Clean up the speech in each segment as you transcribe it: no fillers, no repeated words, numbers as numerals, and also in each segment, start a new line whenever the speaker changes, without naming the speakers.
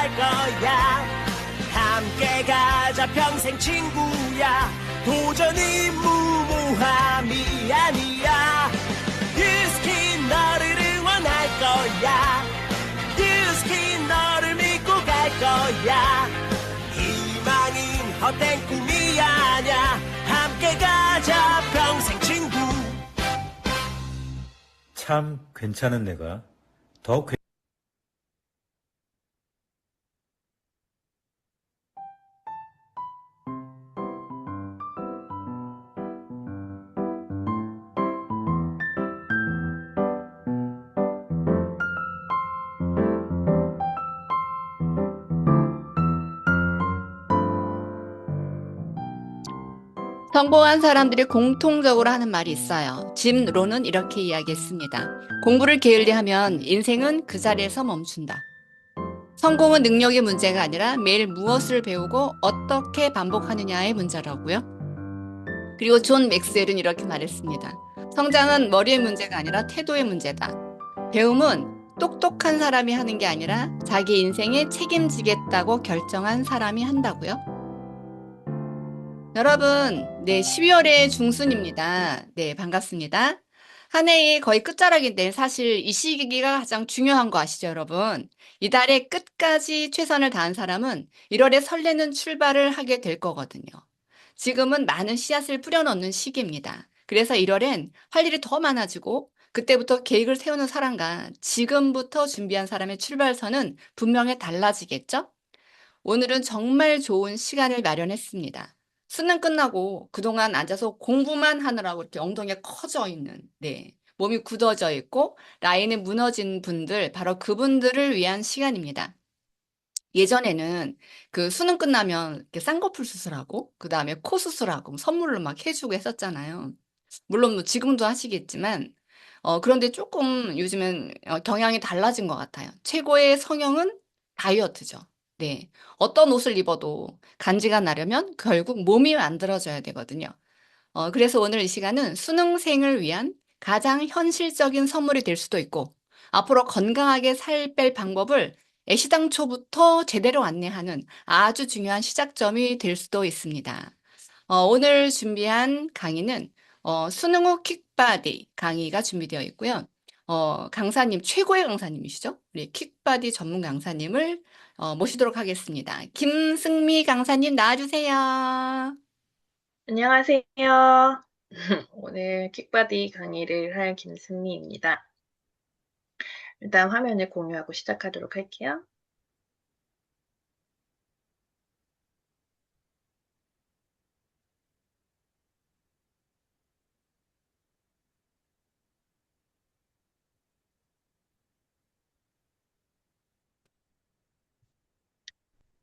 갈 거야. 함께 가자 평생 친구야. 도전이 무모함이 아니야. 유스킨 너를 응원할 거야. 유스킨 너를 믿고 갈 거야. 희망인 헛된 꿈이 아냐. 함께 가자 평생 친구.
참 괜찮은 내가 더
성공한 사람들이 공통적으로 하는 말이 있어요. 짐 론은 이렇게 이야기했습니다. 공부를 게을리하면 인생은 그 자리에서 멈춘다. 성공은 능력의 문제가 아니라 매일 무엇을 배우고 어떻게 반복하느냐의 문제라고요. 그리고 존 맥스웰은 이렇게 말했습니다. 성장은 머리의 문제가 아니라 태도의 문제다. 배움은 똑똑한 사람이 하는 게 아니라 자기 인생에 책임지겠다고 결정한 사람이 한다고요. 여러분, 네, 12월의 중순입니다. 네, 반갑습니다. 한 해의 거의 끝자락인데 사실 이 시기가 가장 중요한 거 아시죠, 여러분? 이달의 끝까지 최선을 다한 사람은 1월에 설레는 출발을 하게 될 거거든요. 지금은 많은 씨앗을 뿌려놓는 시기입니다. 그래서 1월엔 할 일이 더 많아지고 그때부터 계획을 세우는 사람과 지금부터 준비한 사람의 출발선은 분명히 달라지겠죠? 오늘은 정말 좋은 시간을 마련했습니다. 수능 끝나고 그동안 앉아서 공부만 하느라고 이렇게 엉덩이가 커져 있는, 네, 몸이 굳어져 있고 라인이 무너진 분들, 바로 그분들을 위한 시간입니다. 예전에는 그 수능 끝나면 이렇게 쌍꺼풀 수술하고 그다음에 코 수술하고 선물로 막 해주고 했었잖아요. 물론 뭐 지금도 하시겠지만 그런데 조금 요즘은 경향이 달라진 것 같아요. 최고의 성형은 다이어트죠. 네. 어떤 옷을 입어도 간지가 나려면 결국 몸이 만들어져야 되거든요. 그래서 오늘 이 시간은 수능생을 위한 가장 현실적인 선물이 될 수도 있고, 앞으로 건강하게 살 뺄 방법을 애시당초부터 제대로 안내하는 아주 중요한 시작점이 될 수도 있습니다. 오늘 준비한 강의는 수능 후 킥바디 강의가 준비되어 있고요. 강사님, 최고의 강사님이시죠? 우리 킥바디 전문 강사님을 모시도록 하겠습니다. 김승미 강사님 나와주세요.
안녕하세요. 오늘 킥바디 강의를 할 김승미입니다. 일단 화면을 공유하고 시작하도록 할게요.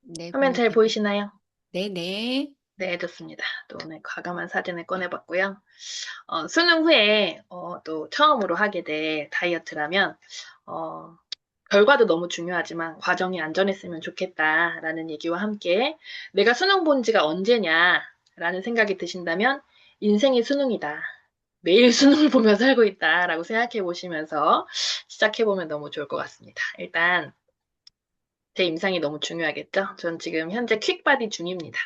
네,
화면 잘
공유되고.
보이시나요?
네네.
네, 좋습니다. 또 오늘 과감한 사진을 꺼내봤고요. 수능 후에 또 처음으로 하게 될 다이어트라면 결과도 너무 중요하지만 과정이 안전했으면 좋겠다라는 얘기와 함께 내가 수능 본 지가 언제냐라는 생각이 드신다면 인생이 수능이다. 매일 수능을 보며 살고 있다라고 생각해 보시면서 시작해 보면 너무 좋을 것 같습니다. 일단 제 임상이 너무 중요하겠죠? 전 지금 현재 퀵바디 중입니다.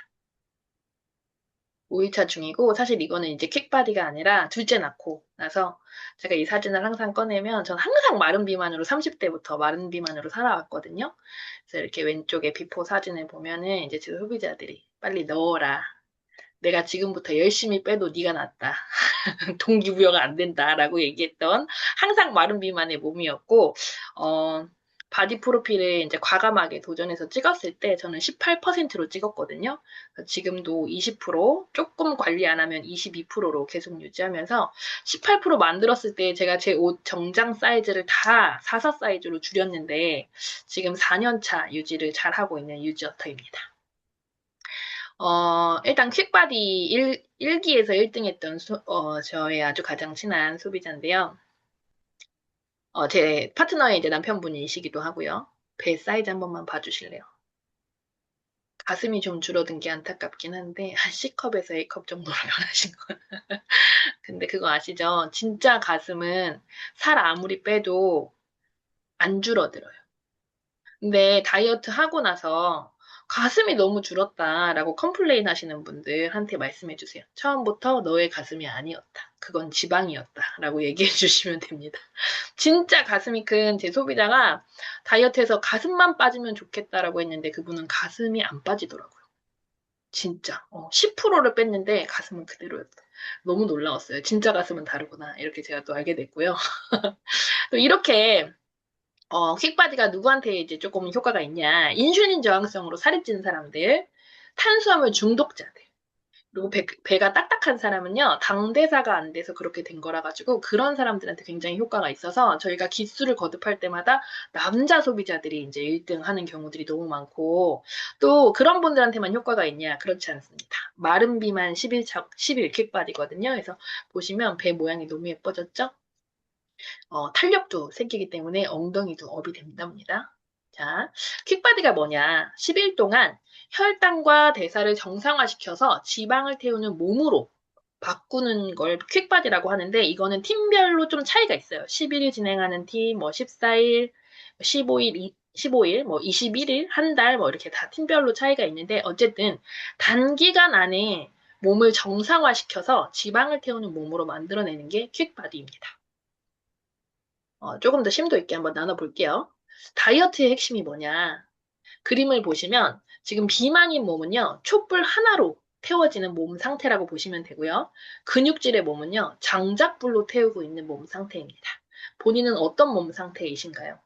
5일차 중이고 사실 이거는 이제 퀵바디가 아니라 둘째 낳고 나서 제가 이 사진을 항상 꺼내면 전 항상 마른 비만으로 30대부터 마른 비만으로 살아왔거든요. 그래서 이렇게 왼쪽에 비포 사진을 보면은 이제 제 소비자들이 빨리 넣어라. 내가 지금부터 열심히 빼도 네가 낫다. 동기부여가 안 된다라고 얘기했던 항상 마른 비만의 몸이었고, 바디 프로필을 이제 과감하게 도전해서 찍었을 때 저는 18%로 찍었거든요. 지금도 20%, 조금 관리 안 하면 22%로 계속 유지하면서 18% 만들었을 때 제가 제 옷 정장 사이즈를 다 44 사이즈로 줄였는데 지금 4년차 유지를 잘하고 있는 유지어터입니다. 일단 퀵바디 1기에서 1등 했던 저의 아주 가장 친한 소비자인데요. 제 파트너의 이제 남편분이시기도 하고요. 배 사이즈 한 번만 봐주실래요? 가슴이 좀 줄어든 게 안타깝긴 한데, 한 C컵에서 A컵 정도로 변하신 거. 근데 그거 아시죠? 진짜 가슴은 살 아무리 빼도 안 줄어들어요. 근데 다이어트 하고 나서 가슴이 너무 줄었다라고 컴플레인 하시는 분들한테 말씀해 주세요. 처음부터 너의 가슴이 아니었다. 그건 지방이었다라고 얘기해 주시면 됩니다. 진짜 가슴이 큰 제 소비자가 다이어트해서 가슴만 빠지면 좋겠다라고 했는데 그분은 가슴이 안 빠지더라고요. 진짜. 10%를 뺐는데 가슴은 그대로였다. 너무 놀라웠어요. 진짜 가슴은 다르구나. 이렇게 제가 또 알게 됐고요. 또 이렇게 킥바디가 누구한테 이제 조금 효과가 있냐. 인슐린 저항성으로 살이 찌는 사람들, 탄수화물 중독자들, 그리고 배가 딱딱한 사람은요, 당대사가 안 돼서 그렇게 된 거라 가지고 그런 사람들한테 굉장히 효과가 있어서 저희가 기수를 거듭할 때마다 남자 소비자들이 이제 1등 하는 경우들이 너무 많고 또 그런 분들한테만 효과가 있냐? 그렇지 않습니다. 마른 비만 11 킥바디거든요. 그래서 보시면 배 모양이 너무 예뻐졌죠? 탄력도 생기기 때문에 엉덩이도 업이 된답니다. 자, 킥바디가 뭐냐? 10일 동안 혈당과 대사를 정상화시켜서 지방을 태우는 몸으로 바꾸는 걸 퀵바디라고 하는데 이거는 팀별로 좀 차이가 있어요. 11일 진행하는 팀, 14일, 15일, 15일, 21일, 한 달, 이렇게 다 팀별로 차이가 있는데 어쨌든 단기간 안에 몸을 정상화시켜서 지방을 태우는 몸으로 만들어내는 게 퀵바디입니다. 조금 더 심도 있게 한번 나눠볼게요. 다이어트의 핵심이 뭐냐? 그림을 보시면 지금 비만인 몸은요, 촛불 하나로 태워지는 몸 상태라고 보시면 되고요. 근육질의 몸은요, 장작불로 태우고 있는 몸 상태입니다. 본인은 어떤 몸 상태이신가요?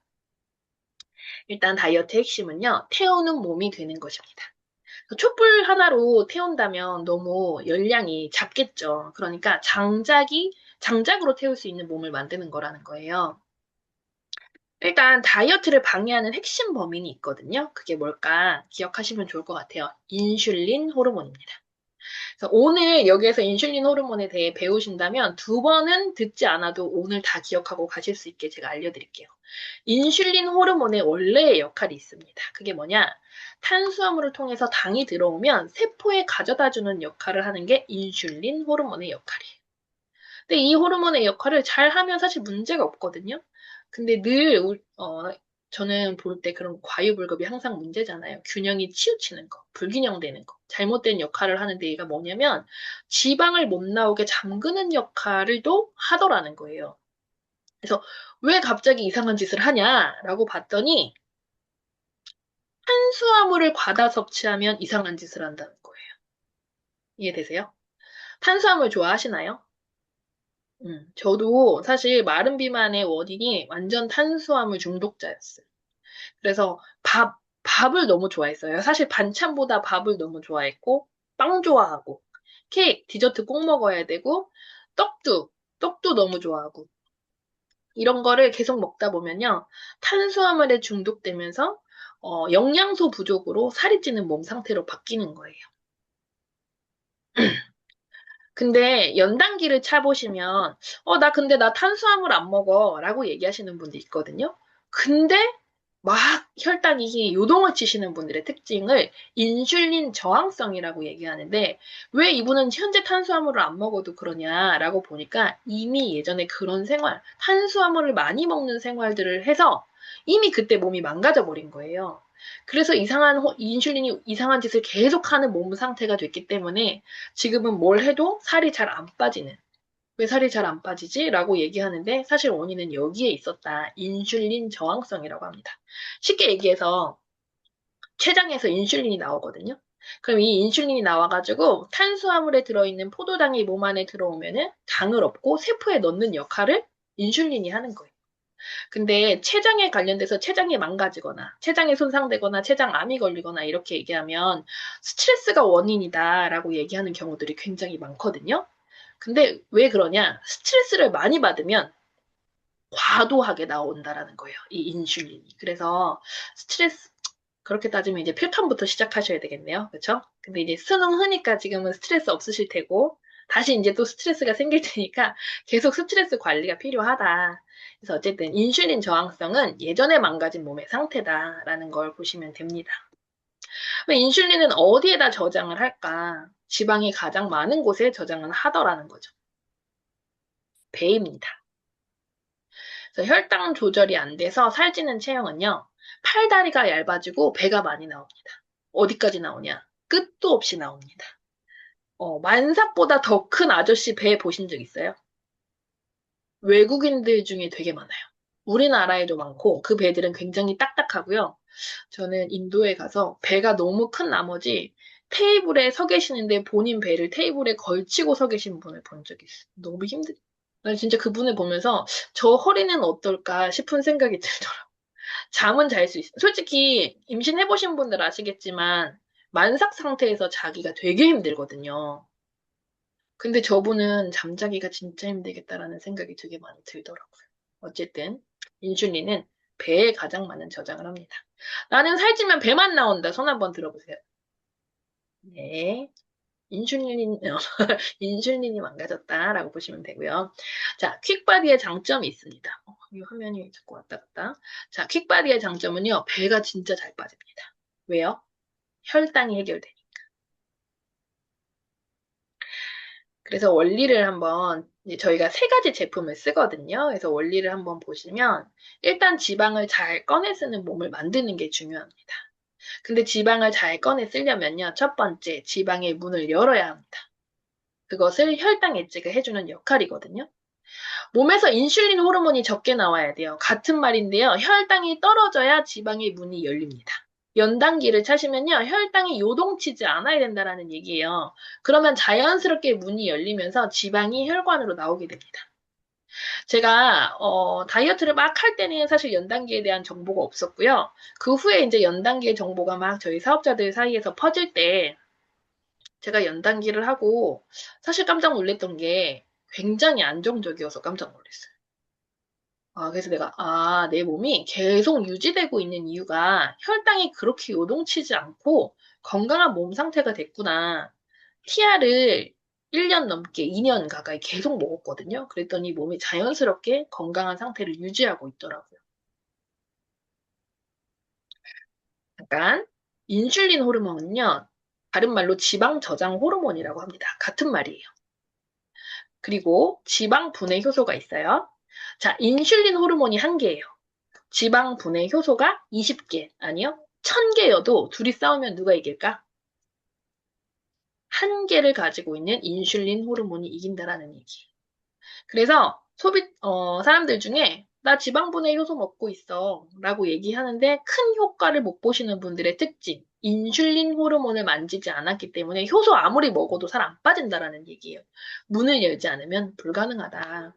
일단 다이어트 핵심은요, 태우는 몸이 되는 것입니다. 촛불 하나로 태운다면 너무 열량이 작겠죠. 그러니까 장작으로 태울 수 있는 몸을 만드는 거라는 거예요. 일단 다이어트를 방해하는 핵심 범인이 있거든요. 그게 뭘까 기억하시면 좋을 것 같아요. 인슐린 호르몬입니다. 그래서 오늘 여기에서 인슐린 호르몬에 대해 배우신다면 두 번은 듣지 않아도 오늘 다 기억하고 가실 수 있게 제가 알려드릴게요. 인슐린 호르몬의 원래의 역할이 있습니다. 그게 뭐냐? 탄수화물을 통해서 당이 들어오면 세포에 가져다주는 역할을 하는 게 인슐린 호르몬의 역할이에요. 근데 이 호르몬의 역할을 잘 하면 사실 문제가 없거든요. 근데 저는 볼 때 그런 과유불급이 항상 문제잖아요. 균형이 치우치는 거, 불균형되는 거, 잘못된 역할을 하는데 얘가 뭐냐면 지방을 못 나오게 잠그는 역할을 또 하더라는 거예요. 그래서 왜 갑자기 이상한 짓을 하냐라고 봤더니 탄수화물을 과다 섭취하면 이상한 짓을 한다는 거예요. 이해되세요? 탄수화물 좋아하시나요? 저도 사실 마른 비만의 원인이 완전 탄수화물 중독자였어요. 그래서 밥을 너무 좋아했어요. 사실 반찬보다 밥을 너무 좋아했고, 빵 좋아하고, 케이크, 디저트 꼭 먹어야 되고, 떡도 너무 좋아하고, 이런 거를 계속 먹다 보면요, 탄수화물에 중독되면서, 영양소 부족으로 살이 찌는 몸 상태로 바뀌는 거예요. 근데 연단기를 차보시면, 근데 나 탄수화물 안 먹어. 라고 얘기하시는 분도 있거든요. 근데 막 혈당이 요동을 치시는 분들의 특징을 인슐린 저항성이라고 얘기하는데 왜 이분은 현재 탄수화물을 안 먹어도 그러냐라고 보니까 이미 예전에 그런 탄수화물을 많이 먹는 생활들을 해서 이미 그때 몸이 망가져 버린 거예요. 그래서 인슐린이 이상한 짓을 계속하는 몸 상태가 됐기 때문에 지금은 뭘 해도 살이 잘 안 빠지는. 왜 살이 잘 안 빠지지? 라고 얘기하는데 사실 원인은 여기에 있었다. 인슐린 저항성이라고 합니다. 쉽게 얘기해서 췌장에서 인슐린이 나오거든요. 그럼 이 인슐린이 나와가지고 탄수화물에 들어있는 포도당이 몸 안에 들어오면은 당을 얻고 세포에 넣는 역할을 인슐린이 하는 거예요. 근데 췌장에 관련돼서 췌장이 망가지거나 췌장이 손상되거나 췌장암이 걸리거나 이렇게 얘기하면 스트레스가 원인이다라고 얘기하는 경우들이 굉장히 많거든요. 근데 왜 그러냐? 스트레스를 많이 받으면 과도하게 나온다라는 거예요. 이 인슐린이. 그래서 그렇게 따지면 이제 필탐부터 시작하셔야 되겠네요. 그렇죠? 근데 이제 수능 흐니까 지금은 스트레스 없으실 테고 다시 이제 또 스트레스가 생길 테니까 계속 스트레스 관리가 필요하다. 그래서 어쨌든 인슐린 저항성은 예전에 망가진 몸의 상태다라는 걸 보시면 됩니다. 인슐린은 어디에다 저장을 할까? 지방이 가장 많은 곳에 저장을 하더라는 거죠. 배입니다. 그래서 혈당 조절이 안 돼서 살찌는 체형은요, 팔다리가 얇아지고 배가 많이 나옵니다. 어디까지 나오냐? 끝도 없이 나옵니다. 만삭보다 더 큰 아저씨 배 보신 적 있어요? 외국인들 중에 되게 많아요. 우리나라에도 많고 그 배들은 굉장히 딱딱하고요. 저는 인도에 가서 배가 너무 큰 나머지 테이블에 서 계시는데 본인 배를 테이블에 걸치고 서 계신 분을 본 적이 있어요. 너무 난 진짜 그분을 보면서 저 허리는 어떨까 싶은 생각이 들더라고요. 잠은 잘 수 있어요. 솔직히 임신해보신 분들 아시겠지만 만삭 상태에서 자기가 되게 힘들거든요. 근데 저분은 잠자기가 진짜 힘들겠다라는 생각이 되게 많이 들더라고요. 어쨌든 인슐린은 배에 가장 많은 저장을 합니다. 나는 살찌면 배만 나온다. 손 한번 들어보세요. 네. 인슐린이 망가졌다라고 보시면 되고요. 자, 퀵바디의 장점이 있습니다. 이 화면이 자꾸 왔다 갔다. 자, 퀵바디의 장점은요, 배가 진짜 잘 빠집니다. 왜요? 혈당이 해결되니까. 그래서 원리를 한번, 이제 저희가 세 가지 제품을 쓰거든요. 그래서 원리를 한번 보시면, 일단 지방을 잘 꺼내 쓰는 몸을 만드는 게 중요합니다. 근데 지방을 잘 꺼내 쓰려면요, 첫 번째, 지방의 문을 열어야 합니다. 그것을 혈당 예측을 해주는 역할이거든요. 몸에서 인슐린 호르몬이 적게 나와야 돼요. 같은 말인데요. 혈당이 떨어져야 지방의 문이 열립니다. 연단기를 차시면요. 혈당이 요동치지 않아야 된다는 얘기예요. 그러면 자연스럽게 문이 열리면서 지방이 혈관으로 나오게 됩니다. 제가 다이어트를 막 할 때는 사실 연단기에 대한 정보가 없었고요. 그 후에 이제 연단기의 정보가 막 저희 사업자들 사이에서 퍼질 때 제가 연단기를 하고 사실 깜짝 놀랐던 게 굉장히 안정적이어서 깜짝 놀랐어요. 그래서 내 몸이 계속 유지되고 있는 이유가 혈당이 그렇게 요동치지 않고 건강한 몸 상태가 됐구나. TR을 1년 넘게 2년 가까이 계속 먹었거든요. 그랬더니 몸이 자연스럽게 건강한 상태를 유지하고 있더라고요. 잠깐. 인슐린 호르몬은요, 다른 말로 지방 저장 호르몬이라고 합니다. 같은 말이에요. 그리고 지방 분해 효소가 있어요. 자, 인슐린 호르몬이 1개예요. 지방 분해 효소가 20개, 아니요, 1000개여도 둘이 싸우면 누가 이길까? 1개를 가지고 있는 인슐린 호르몬이 이긴다라는 얘기. 그래서 사람들 중에 나 지방 분해 효소 먹고 있어 라고 얘기하는데 큰 효과를 못 보시는 분들의 특징, 인슐린 호르몬을 만지지 않았기 때문에 효소 아무리 먹어도 살 안 빠진다라는 얘기예요. 문을 열지 않으면 불가능하다.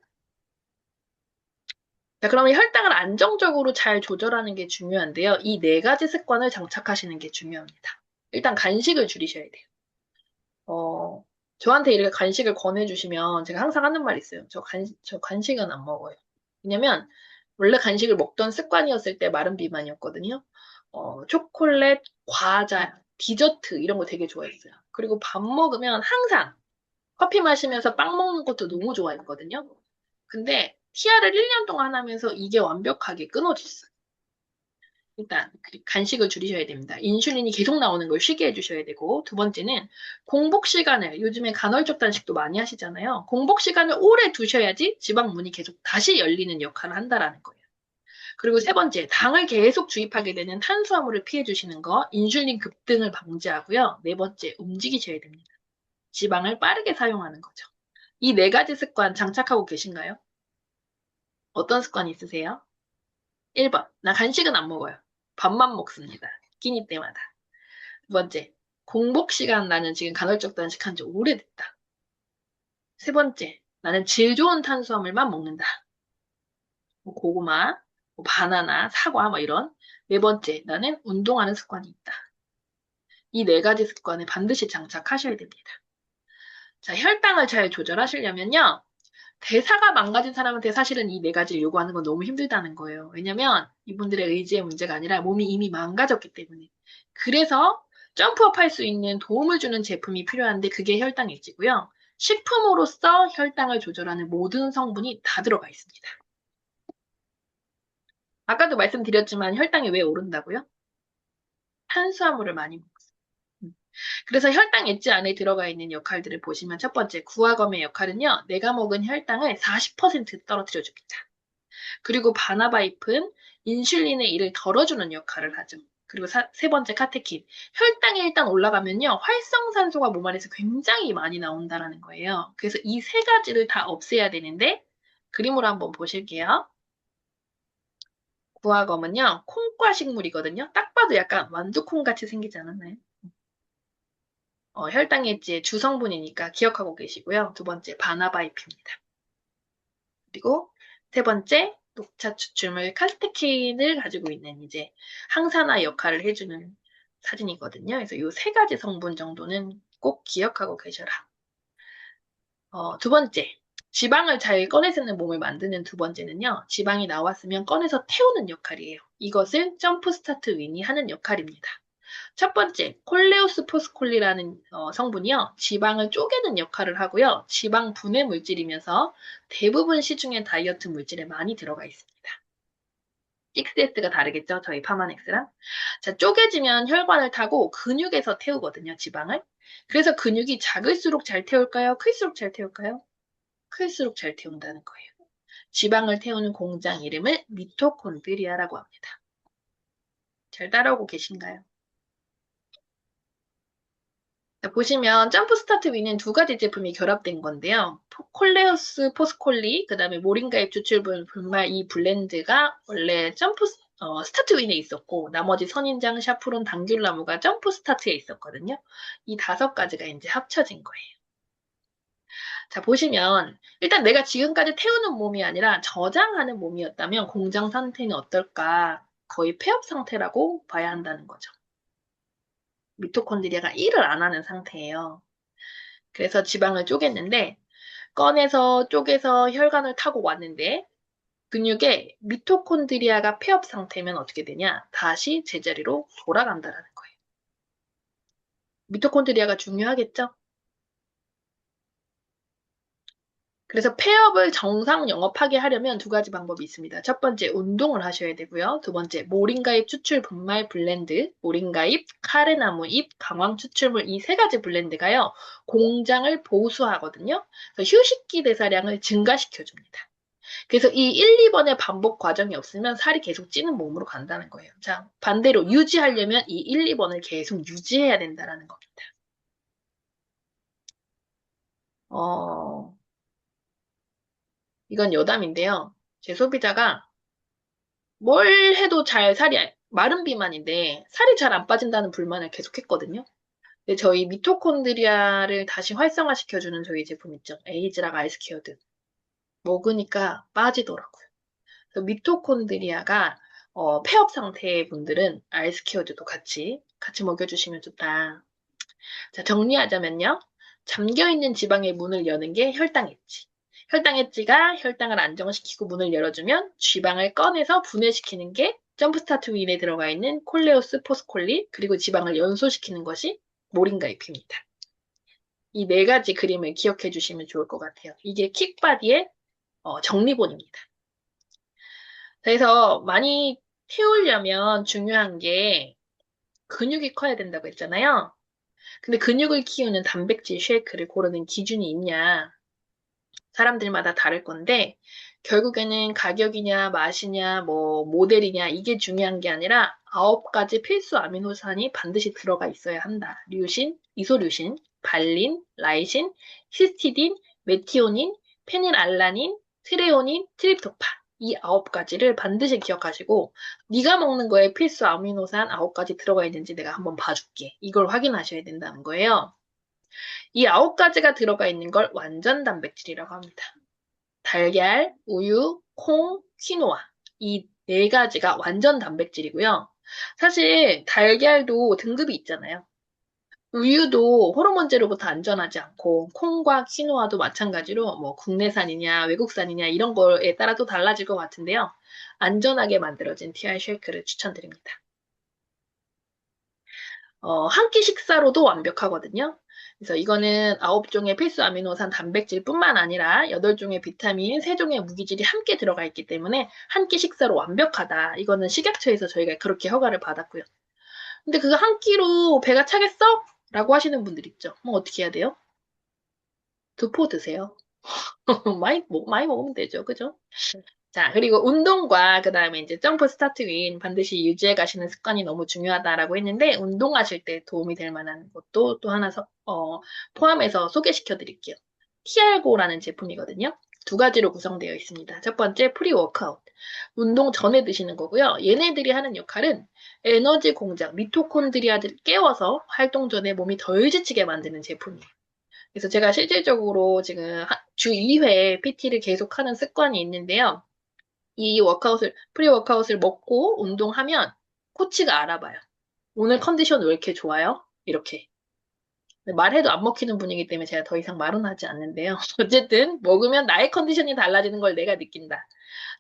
자, 그러면 혈당을 안정적으로 잘 조절하는 게 중요한데요. 이 4가지 습관을 장착하시는 게 중요합니다. 일단 간식을 줄이셔야 돼요. 저한테 이렇게 간식을 권해주시면 제가 항상 하는 말이 있어요. 저 간식은 안 먹어요. 왜냐면 원래 간식을 먹던 습관이었을 때 마른 비만이었거든요. 초콜릿, 과자, 디저트 이런 거 되게 좋아했어요. 그리고 밥 먹으면 항상 커피 마시면서 빵 먹는 것도 너무 좋아했거든요. 근데 TR을 1년 동안 하면서 이게 완벽하게 끊어졌어요. 일단 간식을 줄이셔야 됩니다. 인슐린이 계속 나오는 걸 쉬게 해주셔야 되고, 두 번째는 공복 시간을, 요즘에 간헐적 단식도 많이 하시잖아요. 공복 시간을 오래 두셔야지 지방문이 계속 다시 열리는 역할을 한다라는 거예요. 그리고 세 번째, 당을 계속 주입하게 되는 탄수화물을 피해 주시는 거, 인슐린 급등을 방지하고요. 네 번째, 움직이셔야 됩니다. 지방을 빠르게 사용하는 거죠. 이 4가지 습관 장착하고 계신가요? 어떤 습관이 있으세요? 1번, 나 간식은 안 먹어요. 밥만 먹습니다. 끼니 때마다. 두 번째, 공복 시간 나는 지금 간헐적 단식한 지 오래됐다. 세 번째, 나는 질 좋은 탄수화물만 먹는다. 뭐 고구마, 뭐 바나나, 사과, 뭐 이런. 네 번째, 나는 운동하는 습관이 있다. 이 4가지 습관을 반드시 장착하셔야 됩니다. 자, 혈당을 잘 조절하시려면요. 대사가 망가진 사람한테 사실은 이 4가지를 요구하는 건 너무 힘들다는 거예요. 왜냐면 이분들의 의지의 문제가 아니라 몸이 이미 망가졌기 때문에. 그래서 점프업 할 수 있는 도움을 주는 제품이 필요한데 그게 혈당 일지고요. 식품으로서 혈당을 조절하는 모든 성분이 다 들어가 있습니다. 아까도 말씀드렸지만 혈당이 왜 오른다고요? 탄수화물을 많이 먹어요. 그래서 혈당 엣지 안에 들어가 있는 역할들을 보시면 첫 번째, 구화검의 역할은요. 내가 먹은 혈당을 40% 떨어뜨려 줍니다. 그리고 바나바잎은 인슐린의 일을 덜어주는 역할을 하죠. 그리고 세 번째 카테킨. 혈당이 일단 올라가면요. 활성산소가 몸 안에서 굉장히 많이 나온다라는 거예요. 그래서 이 세 가지를 다 없애야 되는데 그림으로 한번 보실게요. 구화검은요. 콩과 식물이거든요. 딱 봐도 약간 완두콩 같이 생기지 않았나요? 혈당일지의 주성분이니까 기억하고 계시고요. 두 번째 바나바잎입니다. 그리고 세 번째 녹차 추출물 카테킨을 가지고 있는 이제 항산화 역할을 해주는 사진이거든요. 그래서 이 세 가지 성분 정도는 꼭 기억하고 계셔라. 두 번째, 지방을 잘 꺼내쓰는 몸을 만드는 두 번째는요. 지방이 나왔으면 꺼내서 태우는 역할이에요. 이것을 점프 스타트 윈이 하는 역할입니다. 첫 번째, 콜레오스 포스콜리라는 성분이요. 지방을 쪼개는 역할을 하고요. 지방 분해 물질이면서 대부분 시중의 다이어트 물질에 많이 들어가 있습니다. 6S가 다르겠죠? 저희 파마넥스랑. 자, 쪼개지면 혈관을 타고 근육에서 태우거든요, 지방을. 그래서 근육이 작을수록 잘 태울까요? 클수록 잘 태울까요? 클수록 잘 태운다는 거예요. 지방을 태우는 공장 이름을 미토콘드리아라고 합니다. 잘 따라오고 계신가요? 자, 보시면 점프 스타트 위는 두 가지 제품이 결합된 건데요. 콜레오스 포스콜리, 그 다음에 모링가잎 추출분 분말 이 블렌드가 원래 스타트 윈에 있었고, 나머지 선인장, 샤프론, 당귤나무가 점프 스타트에 있었거든요. 이 다섯 가지가 이제 합쳐진 거예요. 자, 보시면 일단 내가 지금까지 태우는 몸이 아니라 저장하는 몸이었다면 공장 상태는 어떨까? 거의 폐업 상태라고 봐야 한다는 거죠. 미토콘드리아가 일을 안 하는 상태예요. 그래서 지방을 쪼갰는데 꺼내서 쪼개서 혈관을 타고 왔는데 근육에 미토콘드리아가 폐업 상태면 어떻게 되냐? 다시 제자리로 돌아간다라는 거예요. 미토콘드리아가 중요하겠죠? 그래서 폐업을 정상 영업하게 하려면 두 가지 방법이 있습니다. 첫 번째, 운동을 하셔야 되고요. 두 번째, 모링가잎 추출 분말 블렌드, 모링가잎, 카레나무잎, 강황 추출물 이 세 가지 블렌드가요. 공장을 보수하거든요. 그래서 휴식기 대사량을 증가시켜줍니다. 그래서 이 1, 2번의 반복 과정이 없으면 살이 계속 찌는 몸으로 간다는 거예요. 자, 반대로 유지하려면 이 1, 2번을 계속 유지해야 된다는 겁니다. 이건 여담인데요. 제 소비자가 뭘 해도 마른 비만인데 살이 잘 안 빠진다는 불만을 계속했거든요. 근데 저희 미토콘드리아를 다시 활성화시켜주는 저희 제품 있죠. 에이즈락 아이스케어드. 먹으니까 빠지더라고요. 그래서 미토콘드리아가 폐업 상태의 분들은 아이스케어드도 같이 먹여주시면 좋다. 자, 정리하자면요. 잠겨있는 지방의 문을 여는 게 혈당 엣지. 혈당 엣지가 혈당을 안정시키고 문을 열어주면 지방을 꺼내서 분해시키는 게 점프스타트 윈에 들어가 있는 콜레오스 포스콜리 그리고 지방을 연소시키는 것이 모링가잎입니다. 이 네 가지 그림을 기억해 주시면 좋을 것 같아요. 이게 킥바디의 정리본입니다. 그래서 많이 태우려면 중요한 게 근육이 커야 된다고 했잖아요. 근데 근육을 키우는 단백질 쉐이크를 고르는 기준이 있냐? 사람들마다 다를 건데 결국에는 가격이냐 맛이냐 뭐 모델이냐 이게 중요한 게 아니라 9가지 필수 아미노산이 반드시 들어가 있어야 한다. 류신, 이소류신, 발린, 라이신, 히스티딘, 메티오닌, 페닐알라닌, 트레오닌, 트립토판 이 9가지를 반드시 기억하시고 네가 먹는 거에 필수 아미노산 9가지 들어가 있는지 내가 한번 봐줄게. 이걸 확인하셔야 된다는 거예요. 이 9가지가 들어가 있는 걸 완전 단백질이라고 합니다. 달걀, 우유, 콩, 퀴노아. 이 네 가지가 완전 단백질이고요. 사실 달걀도 등급이 있잖아요. 우유도 호르몬제로부터 안전하지 않고 콩과 퀴노아도 마찬가지로 뭐 국내산이냐 외국산이냐 이런 거에 따라 또 달라질 것 같은데요. 안전하게 만들어진 TR 쉐이크를 추천드립니다. 한 끼 식사로도 완벽하거든요. 그래서 이거는 9종의 필수 아미노산 단백질뿐만 아니라 8종의 비타민, 3종의 무기질이 함께 들어가 있기 때문에 한 끼 식사로 완벽하다. 이거는 식약처에서 저희가 그렇게 허가를 받았고요. 근데 그거 한 끼로 배가 차겠어? 라고 하시는 분들 있죠. 뭐 어떻게 해야 돼요? 2포 드세요. 많이 먹으면 되죠. 그죠? 자, 그리고 운동과 그다음에 이제 점프 스타트 윈 반드시 유지해 가시는 습관이 너무 중요하다라고 했는데 운동하실 때 도움이 될 만한 것도 또 하나 포함해서 소개시켜 드릴게요. 티알고라는 제품이거든요. 두 가지로 구성되어 있습니다. 첫 번째 프리 워크아웃. 운동 전에 드시는 거고요. 얘네들이 하는 역할은 에너지 공장, 미토콘드리아를 깨워서 활동 전에 몸이 덜 지치게 만드는 제품이에요. 그래서 제가 실질적으로 지금 주 2회 PT를 계속하는 습관이 있는데요. 이 프리 워크아웃을 먹고 운동하면 코치가 알아봐요. 오늘 컨디션 왜 이렇게 좋아요? 이렇게. 말해도 안 먹히는 분위기 때문에 제가 더 이상 말은 하지 않는데요. 어쨌든 먹으면 나의 컨디션이 달라지는 걸 내가 느낀다.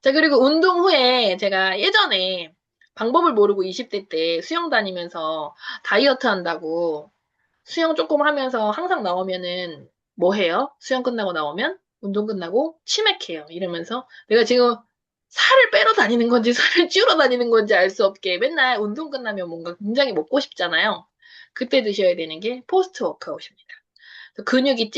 자, 그리고 운동 후에 제가 예전에 방법을 모르고 20대 때 수영 다니면서 다이어트 한다고 수영 조금 하면서 항상 나오면은 뭐 해요? 수영 끝나고 나오면 운동 끝나고 치맥해요. 이러면서 내가 지금 살을 빼러 다니는 건지 살을 찌우러 다니는 건지 알 수 없게 맨날 운동 끝나면 뭔가 굉장히 먹고 싶잖아요. 그때 드셔야 되는 게 포스트 워크아웃입니다. 근육이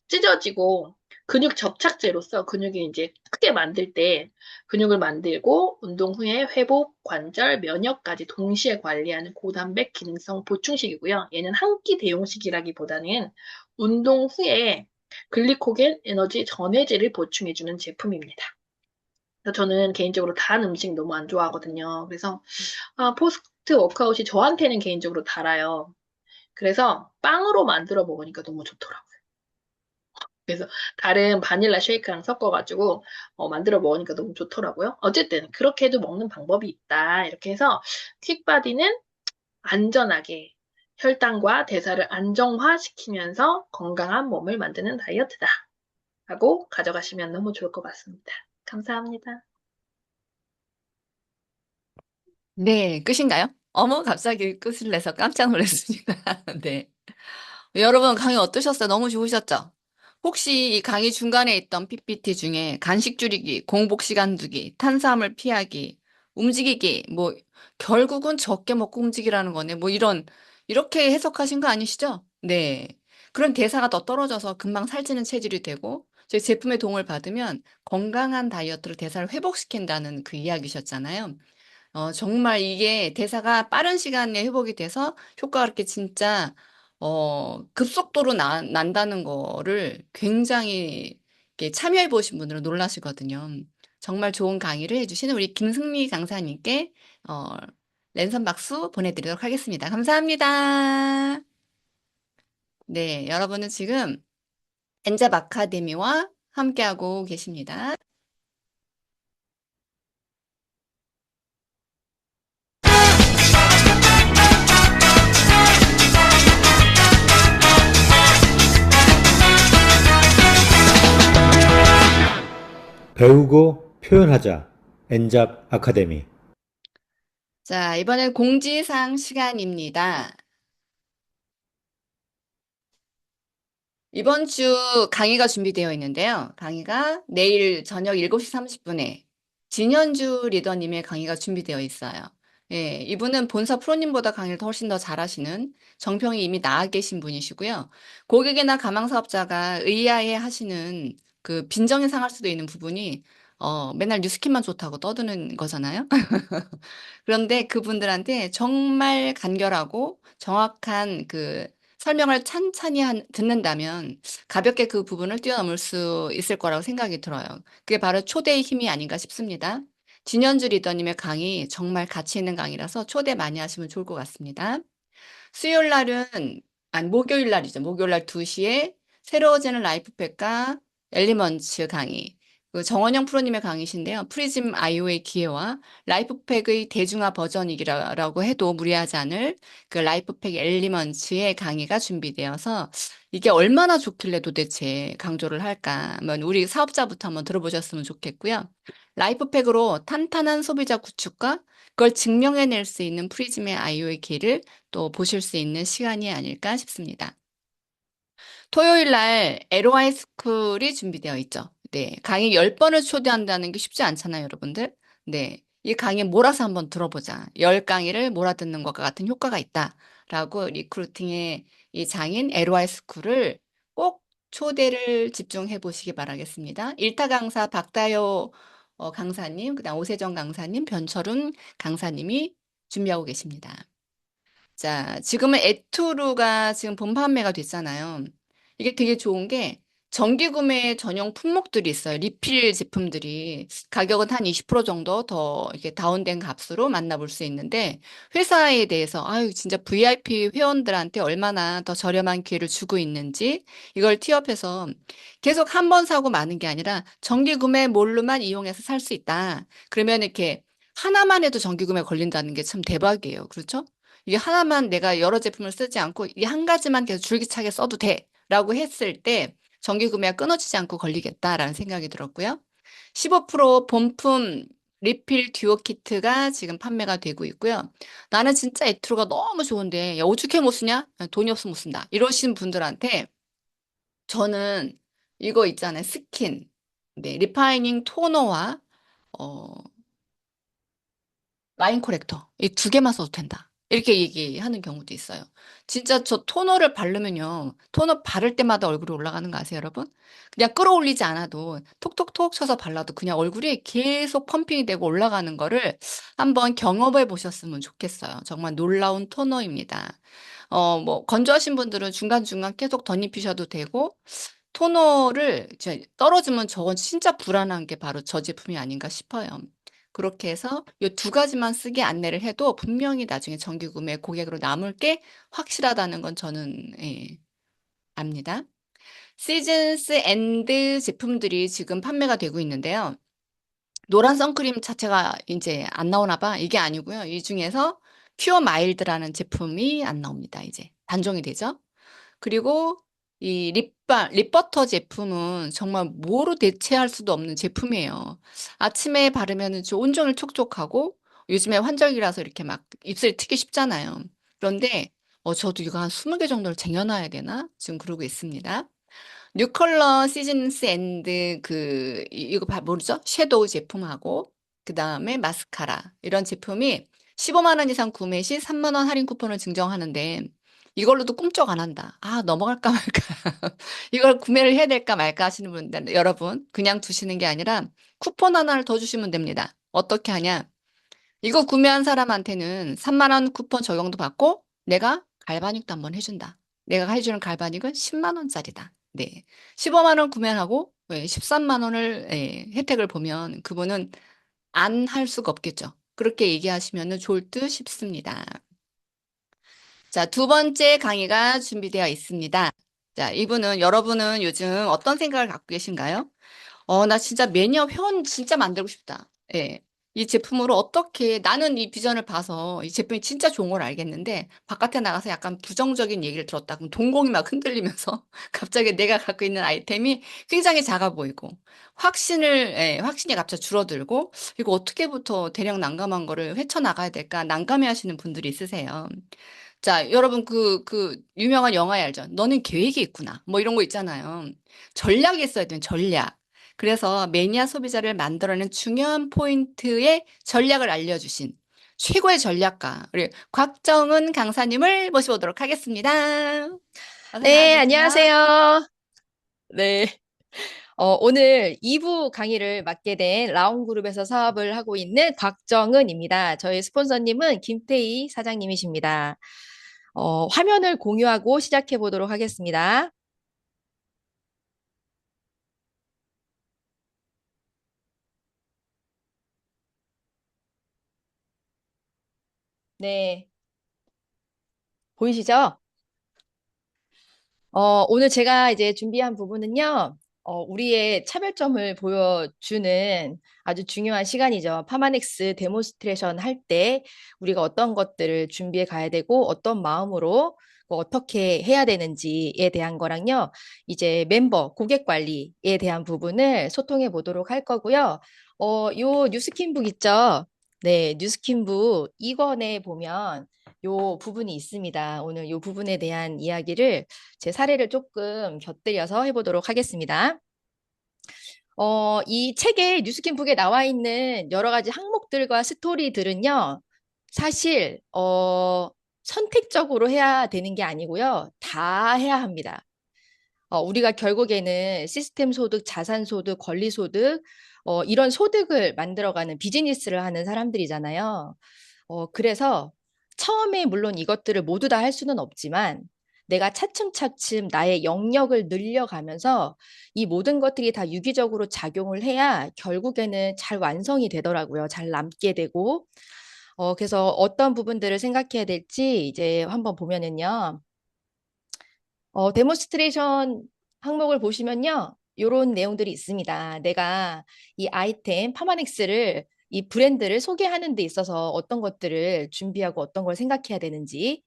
찢어지고 근육 접착제로서 근육이 이제 크게 만들 때 근육을 만들고 운동 후에 회복, 관절, 면역까지 동시에 관리하는 고단백 기능성 보충식이고요. 얘는 한 끼 대용식이라기보다는 운동 후에 글리코겐 에너지 전해질을 보충해주는 제품입니다. 그래서 저는 개인적으로 단 음식 너무 안 좋아하거든요. 그래서 포스트 워크아웃이 저한테는 개인적으로 달아요. 그래서 빵으로 만들어 먹으니까 너무 좋더라고요. 그래서 다른 바닐라 쉐이크랑 섞어가지고 만들어 먹으니까 너무 좋더라고요. 어쨌든 그렇게 해도 먹는 방법이 있다. 이렇게 해서 퀵바디는 안전하게 혈당과 대사를 안정화시키면서 건강한 몸을 만드는 다이어트다. 하고 가져가시면 너무 좋을 것 같습니다. 감사합니다.
네, 끝인가요? 어머, 갑자기 끝을 내서 깜짝 놀랐습니다. 네. 여러분, 강의 어떠셨어요? 너무 좋으셨죠? 혹시 이 강의 중간에 있던 PPT 중에 간식 줄이기, 공복 시간 두기, 탄수화물 피하기, 움직이기, 뭐, 결국은 적게 먹고 움직이라는 거네. 뭐, 이렇게 해석하신 거 아니시죠? 네. 그럼 대사가 더 떨어져서 금방 살찌는 체질이 되고, 저희 제품의 도움을 받으면 건강한 다이어트로 대사를 회복시킨다는 그 이야기셨잖아요. 정말 이게 대사가 빠른 시간에 회복이 돼서 효과가 그렇게 진짜, 급속도로 난다는 거를 굉장히 이렇게 참여해 보신 분들은 놀라시거든요. 정말 좋은 강의를 해주시는 우리 김승미 강사님께, 어, 랜선 박수 보내드리도록 하겠습니다. 감사합니다. 네, 여러분은 지금 엔잡 아카데미와 함께하고 계십니다.
배우고 표현하자. 엔잡 아카데미.
자, 이번엔 공지사항 시간입니다. 이번 주 강의가 준비되어 있는데요. 강의가 내일 저녁 7시 30분에 진현주 리더님의 강의가 준비되어 있어요. 예, 이분은 본사 프로님보다 강의를 훨씬 더 잘하시는 정평이 이미 나와 계신 분이시고요. 고객이나 가망사업자가 의아해 하시는 그 빈정이 상할 수도 있는 부분이 맨날 뉴스킨만 좋다고 떠드는 거잖아요. 그런데 그분들한테 정말 간결하고 정확한 그 설명을 찬찬히 듣는다면 가볍게 그 부분을 뛰어넘을 수 있을 거라고 생각이 들어요. 그게 바로 초대의 힘이 아닌가 싶습니다. 진현주 리더님의 강의 정말 가치 있는 강의라서 초대 많이 하시면 좋을 것 같습니다. 수요일 날은, 아니, 목요일 날이죠. 목요일 날 2시에 새로워지는 라이프팩과 엘리먼츠 강의. 그 정원영 프로님의 강의신데요. 프리즘 IO의 기회와 라이프팩의 대중화 버전이라고 해도 무리하지 않을 그 라이프팩 엘리먼츠의 강의가 준비되어서 이게 얼마나 좋길래 도대체 강조를 할까. 한번 우리 사업자부터 한번 들어보셨으면 좋겠고요. 라이프팩으로 탄탄한 소비자 구축과 그걸 증명해낼 수 있는 프리즘의 IO의 기회를 또 보실 수 있는 시간이 아닐까 싶습니다. 토요일 날 LOI 스쿨이 준비되어 있죠. 네. 강의 10번을 초대한다는 게 쉽지 않잖아요, 여러분들. 네. 이 강의 몰아서 한번 들어보자. 10강의를 몰아듣는 것과 같은 효과가 있다라고 리크루팅의 이 장인 LOI 스쿨을 꼭 초대를 집중해 보시기 바라겠습니다. 일타 강사 박다요 강사님, 그다음 오세정 강사님, 변철운 강사님이 준비하고 계십니다. 자, 지금은 에투루가 지금 본 판매가 됐잖아요. 이게 되게 좋은 게 정기 구매 전용 품목들이 있어요. 리필 제품들이 가격은 한 20% 정도 더 이렇게 다운된 값으로 만나볼 수 있는데 회사에 대해서 아유 진짜 VIP 회원들한테 얼마나 더 저렴한 기회를 주고 있는지 이걸 티업해서 계속 한 번 사고 마는 게 아니라 정기 구매 몰로만 이용해서 살 수 있다. 그러면 이렇게 하나만 해도 정기 구매 걸린다는 게 참 대박이에요. 그렇죠? 이게 하나만 내가 여러 제품을 쓰지 않고 이 한 가지만 계속 줄기차게 써도 돼라고 했을 때 정기 구매가 끊어지지 않고 걸리겠다라는 생각이 들었고요. 15% 본품 리필 듀오 키트가 지금 판매가 되고 있고요. 나는 진짜 에투르가 너무 좋은데 야, 오죽해 못 쓰냐? 야, 돈이 없으면 못 쓴다. 이러신 분들한테 저는 이거 있잖아요. 스킨. 네, 리파이닝 토너와 어, 라인 코렉터. 이 두 개만 써도 된다. 이렇게 얘기하는 경우도 있어요. 진짜 저 토너를 바르면요. 토너 바를 때마다 얼굴이 올라가는 거 아세요, 여러분? 그냥 끌어올리지 않아도 톡톡톡 쳐서 발라도 그냥 얼굴이 계속 펌핑이 되고 올라가는 거를 한번 경험해 보셨으면 좋겠어요. 정말 놀라운 토너입니다. 뭐, 건조하신 분들은 중간중간 계속 덧입히셔도 되고, 토너를 이제 떨어지면 저건 진짜 불안한 게 바로 저 제품이 아닌가 싶어요. 그렇게 해서 이 두 가지만 쓰게 안내를 해도 분명히 나중에 정기 구매 고객으로 남을 게 확실하다는 건 저는 예, 압니다. 시즌스 앤드 제품들이 지금 판매가 되고 있는데요. 노란 선크림 자체가 이제 안 나오나 봐. 이게 아니고요. 이 중에서 퓨어 마일드라는 제품이 안 나옵니다. 이제 단종이 되죠. 그리고 이 립버터 제품은 정말 뭐로 대체할 수도 없는 제품이에요. 아침에 바르면 온종일 촉촉하고 요즘에 환절기라서 이렇게 막 입술이 트기 쉽잖아요. 그런데 저도 이거 한 20개 정도를 쟁여놔야 되나? 지금 그러고 있습니다. 뉴컬러 시즌스 앤드 이거 모르죠? 섀도우 제품하고 그다음에 마스카라 이런 제품이 15만 원 이상 구매 시 3만 원 할인 쿠폰을 증정하는데 이걸로도 꿈쩍 안 한다. 아, 넘어갈까 말까. 이걸 구매를 해야 될까 말까 하시는 분들 여러분 그냥 두시는 게 아니라 쿠폰 하나를 더 주시면 됩니다. 어떻게 하냐? 이거 구매한 사람한테는 3만 원 쿠폰 적용도 받고 내가 갈바닉도 한번 해준다. 내가 해주는 갈바닉은 10만 원짜리다. 네. 15만 원 구매하고 13만 원을 혜택을 보면 그분은 안 할 수가 없겠죠. 그렇게 얘기하시면 좋을 듯 싶습니다. 자, 두 번째 강의가 준비되어 있습니다. 자, 여러분은 요즘 어떤 생각을 갖고 계신가요? 나 진짜 매니아 회원 진짜 만들고 싶다. 예. 이 제품으로 어떻게, 나는 이 비전을 봐서 이 제품이 진짜 좋은 걸 알겠는데, 바깥에 나가서 약간 부정적인 얘기를 들었다. 그럼 동공이 막 흔들리면서 갑자기 내가 갖고 있는 아이템이 굉장히 작아 보이고, 확신이 갑자기 줄어들고, 이거 어떻게부터 대량 난감한 거를 헤쳐나가야 될까 난감해 하시는 분들이 있으세요. 자, 여러분, 유명한 영화 알죠? 너는 계획이 있구나. 뭐 이런 거 있잖아요. 전략이 있어야 돼요, 전략. 그래서 매니아 소비자를 만들어내는 중요한 포인트의 전략을 알려주신 최고의 전략가, 우리 곽정은 강사님을 모셔보도록 하겠습니다. 어서
네,
나와주세요.
안녕하세요. 네. 오늘 2부 강의를 맡게 된 라온그룹에서 사업을 하고 있는 곽정은입니다. 저희 스폰서님은 김태희 사장님이십니다. 화면을 공유하고 시작해 보도록 하겠습니다. 네, 보이시죠? 오늘 제가 이제 준비한 부분은요, 우리의 차별점을 보여주는 아주 중요한 시간이죠. 파마넥스 데모스트레이션 할 때 우리가 어떤 것들을 준비해 가야 되고 어떤 마음으로 어떻게 해야 되는지에 대한 거랑요, 이제 멤버, 고객 관리에 대한 부분을 소통해 보도록 할 거고요. 요 뉴스킨북 있죠? 네, 뉴스킨북 2권에 보면 요 부분이 있습니다. 오늘 요 부분에 대한 이야기를 제 사례를 조금 곁들여서 해보도록 하겠습니다. 이 책에 뉴스킨북에 나와 있는 여러 가지 항목들과 스토리들은요, 사실, 선택적으로 해야 되는 게 아니고요, 다 해야 합니다. 우리가 결국에는 시스템 소득, 자산 소득, 권리 소득, 이런 소득을 만들어가는 비즈니스를 하는 사람들이잖아요. 그래서 처음에 물론 이것들을 모두 다 할 수는 없지만 내가 차츰차츰 나의 영역을 늘려가면서 이 모든 것들이 다 유기적으로 작용을 해야 결국에는 잘 완성이 되더라고요. 잘 남게 되고. 그래서 어떤 부분들을 생각해야 될지 이제 한번 보면은요. 데모스트레이션 항목을 보시면요. 이런 내용들이 있습니다. 내가 이 아이템 파마넥스를 이 브랜드를 소개하는 데 있어서 어떤 것들을 준비하고 어떤 걸 생각해야 되는지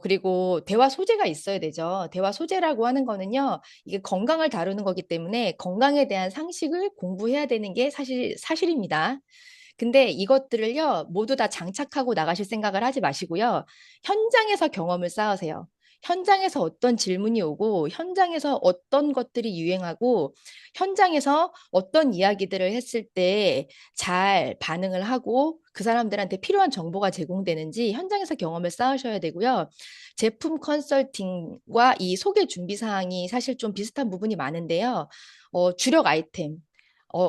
그리고 대화 소재가 있어야 되죠. 대화 소재라고 하는 거는요. 이게 건강을 다루는 거기 때문에 건강에 대한 상식을 공부해야 되는 게 사실입니다. 근데 이것들을요, 모두 다 장착하고 나가실 생각을 하지 마시고요. 현장에서 경험을 쌓으세요. 현장에서 어떤 질문이 오고, 현장에서 어떤 것들이 유행하고, 현장에서 어떤 이야기들을 했을 때 잘 반응을 하고, 그 사람들한테 필요한 정보가 제공되는지 현장에서 경험을 쌓으셔야 되고요. 제품 컨설팅과 이 소개 준비 사항이 사실 좀 비슷한 부분이 많은데요. 주력 아이템,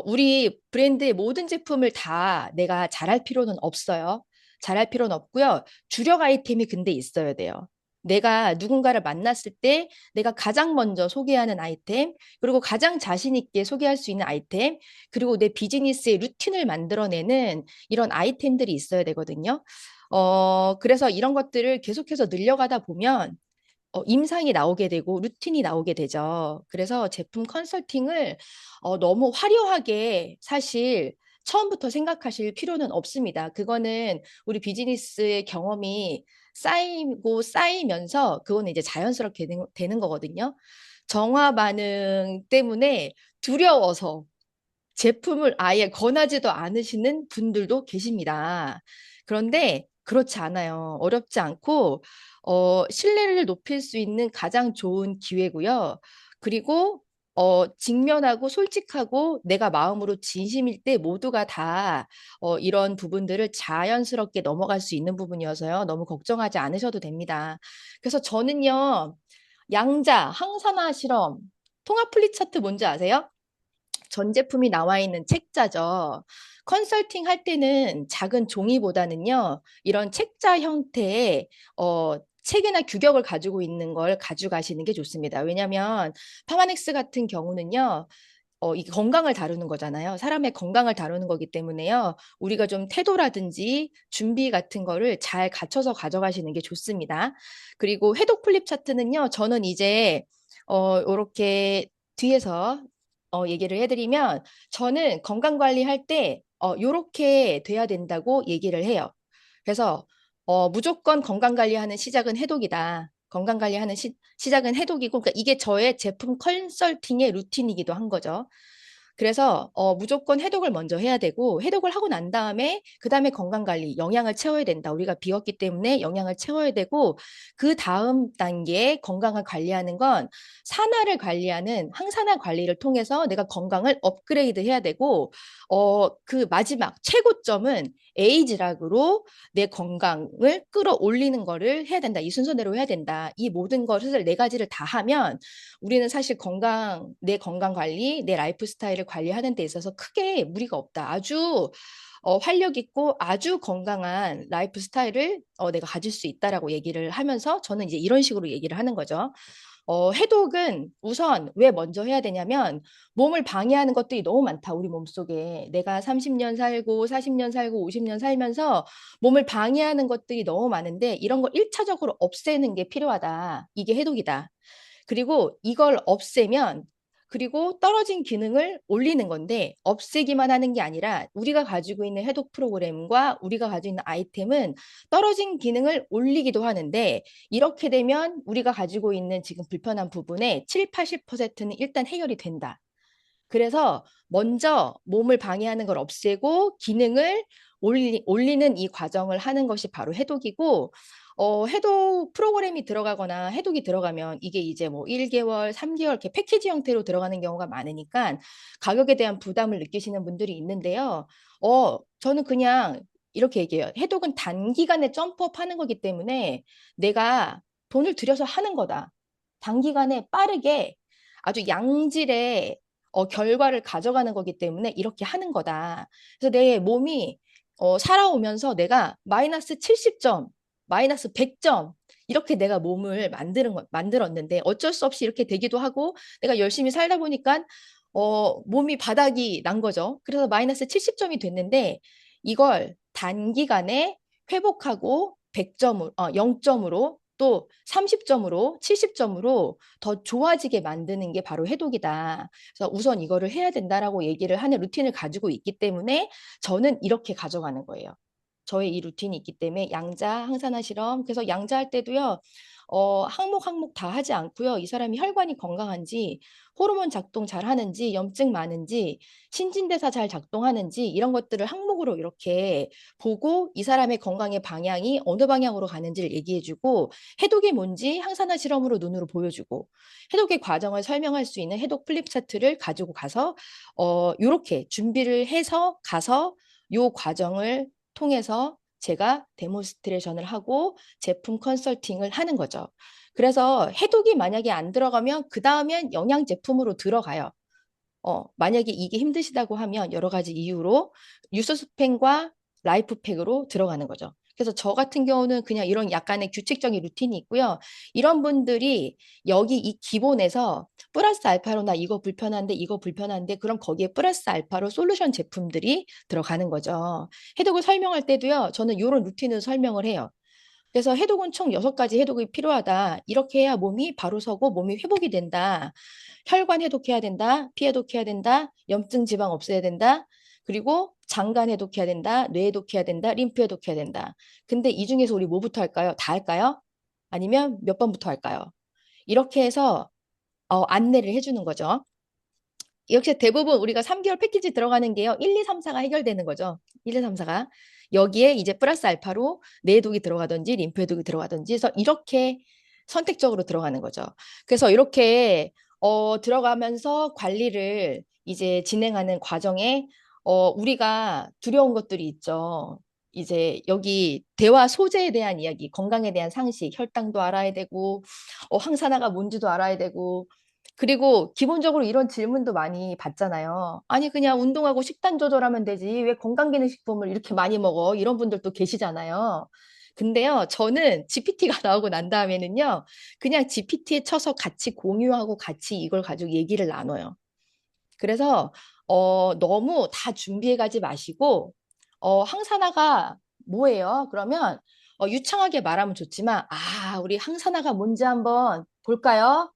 우리 브랜드의 모든 제품을 다 내가 잘할 필요는 없어요. 잘할 필요는 없고요. 주력 아이템이 근데 있어야 돼요. 내가 누군가를 만났을 때 내가 가장 먼저 소개하는 아이템, 그리고 가장 자신 있게 소개할 수 있는 아이템, 그리고 내 비즈니스의 루틴을 만들어내는 이런 아이템들이 있어야 되거든요. 그래서 이런 것들을 계속해서 늘려가다 보면 임상이 나오게 되고 루틴이 나오게 되죠. 그래서 제품 컨설팅을 너무 화려하게 사실 처음부터 생각하실 필요는 없습니다. 그거는 우리 비즈니스의 경험이 쌓이고 쌓이면서 그거는 이제 자연스럽게 되는 거거든요. 정화 반응 때문에 두려워서 제품을 아예 권하지도 않으시는 분들도 계십니다. 그런데 그렇지 않아요. 어렵지 않고 신뢰를 높일 수 있는 가장 좋은 기회고요. 그리고 직면하고 솔직하고 내가 마음으로 진심일 때 모두가 다 이런 부분들을 자연스럽게 넘어갈 수 있는 부분이어서요. 너무 걱정하지 않으셔도 됩니다. 그래서 저는요, 양자, 항산화 실험, 통합 플리 차트 뭔지 아세요? 전 제품이 나와 있는 책자죠. 컨설팅 할 때는 작은 종이보다는요, 이런 책자 형태의 책이나 규격을 가지고 있는 걸 가져가시는 게 좋습니다. 왜냐하면 파마넥스 같은 경우는요, 이게 건강을 다루는 거잖아요. 사람의 건강을 다루는 거기 때문에요. 우리가 좀 태도라든지 준비 같은 거를 잘 갖춰서 가져가시는 게 좋습니다. 그리고 해독 플립 차트는요, 저는 이제 이렇게 뒤에서 얘기를 해드리면 저는 건강 관리할 때 요렇게 돼야 된다고 얘기를 해요. 그래서 무조건 건강 관리하는 시작은 해독이다. 건강 관리하는 시작은 해독이고, 그러니까 이게 저의 제품 컨설팅의 루틴이기도 한 거죠. 그래서 무조건 해독을 먼저 해야 되고 해독을 하고 난 다음에 그 다음에 건강 관리, 영양을 채워야 된다. 우리가 비웠기 때문에 영양을 채워야 되고 그 다음 단계에 건강을 관리하는 건 산화를 관리하는 항산화 관리를 통해서 내가 건강을 업그레이드 해야 되고 그 마지막 최고점은 에이즈락으로 내 건강을 끌어올리는 거를 해야 된다. 이 순서대로 해야 된다. 이 모든 것을 네 가지를 다 하면 우리는 사실 내 건강 관리, 내 라이프 스타일을 관리하는 데 있어서 크게 무리가 없다. 아주 활력 있고 아주 건강한 라이프 스타일을 내가 가질 수 있다라고 얘기를 하면서 저는 이제 이런 식으로 얘기를 하는 거죠. 해독은 우선 왜 먼저 해야 되냐면 몸을 방해하는 것들이 너무 많다. 우리 몸속에. 내가 30년 살고 40년 살고 50년 살면서 몸을 방해하는 것들이 너무 많은데 이런 걸 1차적으로 없애는 게 필요하다. 이게 해독이다. 그리고 이걸 없애면 그리고 떨어진 기능을 올리는 건데 없애기만 하는 게 아니라 우리가 가지고 있는 해독 프로그램과 우리가 가지고 있는 아이템은 떨어진 기능을 올리기도 하는데 이렇게 되면 우리가 가지고 있는 지금 불편한 부분의 7, 80%는 일단 해결이 된다. 그래서 먼저 몸을 방해하는 걸 없애고 기능을 올리는 이 과정을 하는 것이 바로 해독이고 해독 프로그램이 들어가거나 해독이 들어가면 이게 이제 뭐 1개월, 3개월 이렇게 패키지 형태로 들어가는 경우가 많으니까 가격에 대한 부담을 느끼시는 분들이 있는데요. 저는 그냥 이렇게 얘기해요. 해독은 단기간에 점프업 하는 거기 때문에 내가 돈을 들여서 하는 거다. 단기간에 빠르게 아주 양질의 결과를 가져가는 거기 때문에 이렇게 하는 거다. 그래서 내 몸이 살아오면서 내가 마이너스 70점, 마이너스 100점 이렇게 내가 몸을 만들었는데 어쩔 수 없이 이렇게 되기도 하고 내가 열심히 살다 보니까 몸이 바닥이 난 거죠. 그래서 마이너스 70점이 됐는데 이걸 단기간에 회복하고 100점으로, 0점으로 또 30점으로 70점으로 더 좋아지게 만드는 게 바로 해독이다. 그래서 우선 이거를 해야 된다라고 얘기를 하는 루틴을 가지고 있기 때문에 저는 이렇게 가져가는 거예요. 저의 이 루틴이 있기 때문에 양자, 항산화 실험. 그래서 양자할 때도요. 항목 다 하지 않고요. 이 사람이 혈관이 건강한지, 호르몬 작동 잘 하는지, 염증 많은지, 신진대사 잘 작동하는지 이런 것들을 항목으로 이렇게 보고 이 사람의 건강의 방향이 어느 방향으로 가는지를 얘기해주고 해독이 뭔지 항산화 실험으로 눈으로 보여주고 해독의 과정을 설명할 수 있는 해독 플립 차트를 가지고 가서 이렇게 준비를 해서 가서 요 과정을 통해서 제가 데모스트레이션을 하고 제품 컨설팅을 하는 거죠. 그래서 해독이 만약에 안 들어가면 그 다음엔 영양 제품으로 들어가요. 만약에 이게 힘드시다고 하면 여러 가지 이유로 유소스펜과 라이프팩으로 들어가는 거죠. 그래서 저 같은 경우는 그냥 이런 약간의 규칙적인 루틴이 있고요. 이런 분들이 여기 이 기본에서 플러스 알파로 나 이거 불편한데 그럼 거기에 플러스 알파로 솔루션 제품들이 들어가는 거죠. 해독을 설명할 때도요. 저는 이런 루틴을 설명을 해요. 그래서 해독은 총 6가지 해독이 필요하다. 이렇게 해야 몸이 바로 서고 몸이 회복이 된다. 혈관 해독해야 된다. 피 해독해야 된다. 염증 지방 없애야 된다. 그리고 장간 해독해야 된다. 뇌 해독해야 된다. 림프 해독해야 된다. 근데 이 중에서 우리 뭐부터 할까요? 다 할까요? 아니면 몇 번부터 할까요? 이렇게 해서 안내를 해주는 거죠. 역시 대부분 우리가 3개월 패키지 들어가는 게요. 1, 2, 3, 4가 해결되는 거죠. 1, 2, 3, 4가. 여기에 이제 플러스 알파로 뇌독이 들어가든지 림프해독이 들어가든지 해서 이렇게 선택적으로 들어가는 거죠. 그래서 이렇게 들어가면서 관리를 이제 진행하는 과정에 우리가 두려운 것들이 있죠. 이제 여기 대화 소재에 대한 이야기, 건강에 대한 상식, 혈당도 알아야 되고 항산화가 뭔지도 알아야 되고 그리고 기본적으로 이런 질문도 많이 받잖아요. 아니 그냥 운동하고 식단 조절하면 되지 왜 건강기능식품을 이렇게 많이 먹어? 이런 분들도 계시잖아요. 근데요, 저는 GPT가 나오고 난 다음에는요, 그냥 GPT에 쳐서 같이 공유하고 같이 이걸 가지고 얘기를 나눠요. 그래서 너무 다 준비해 가지 마시고 항산화가 뭐예요? 그러면 유창하게 말하면 좋지만 우리 항산화가 뭔지 한번 볼까요?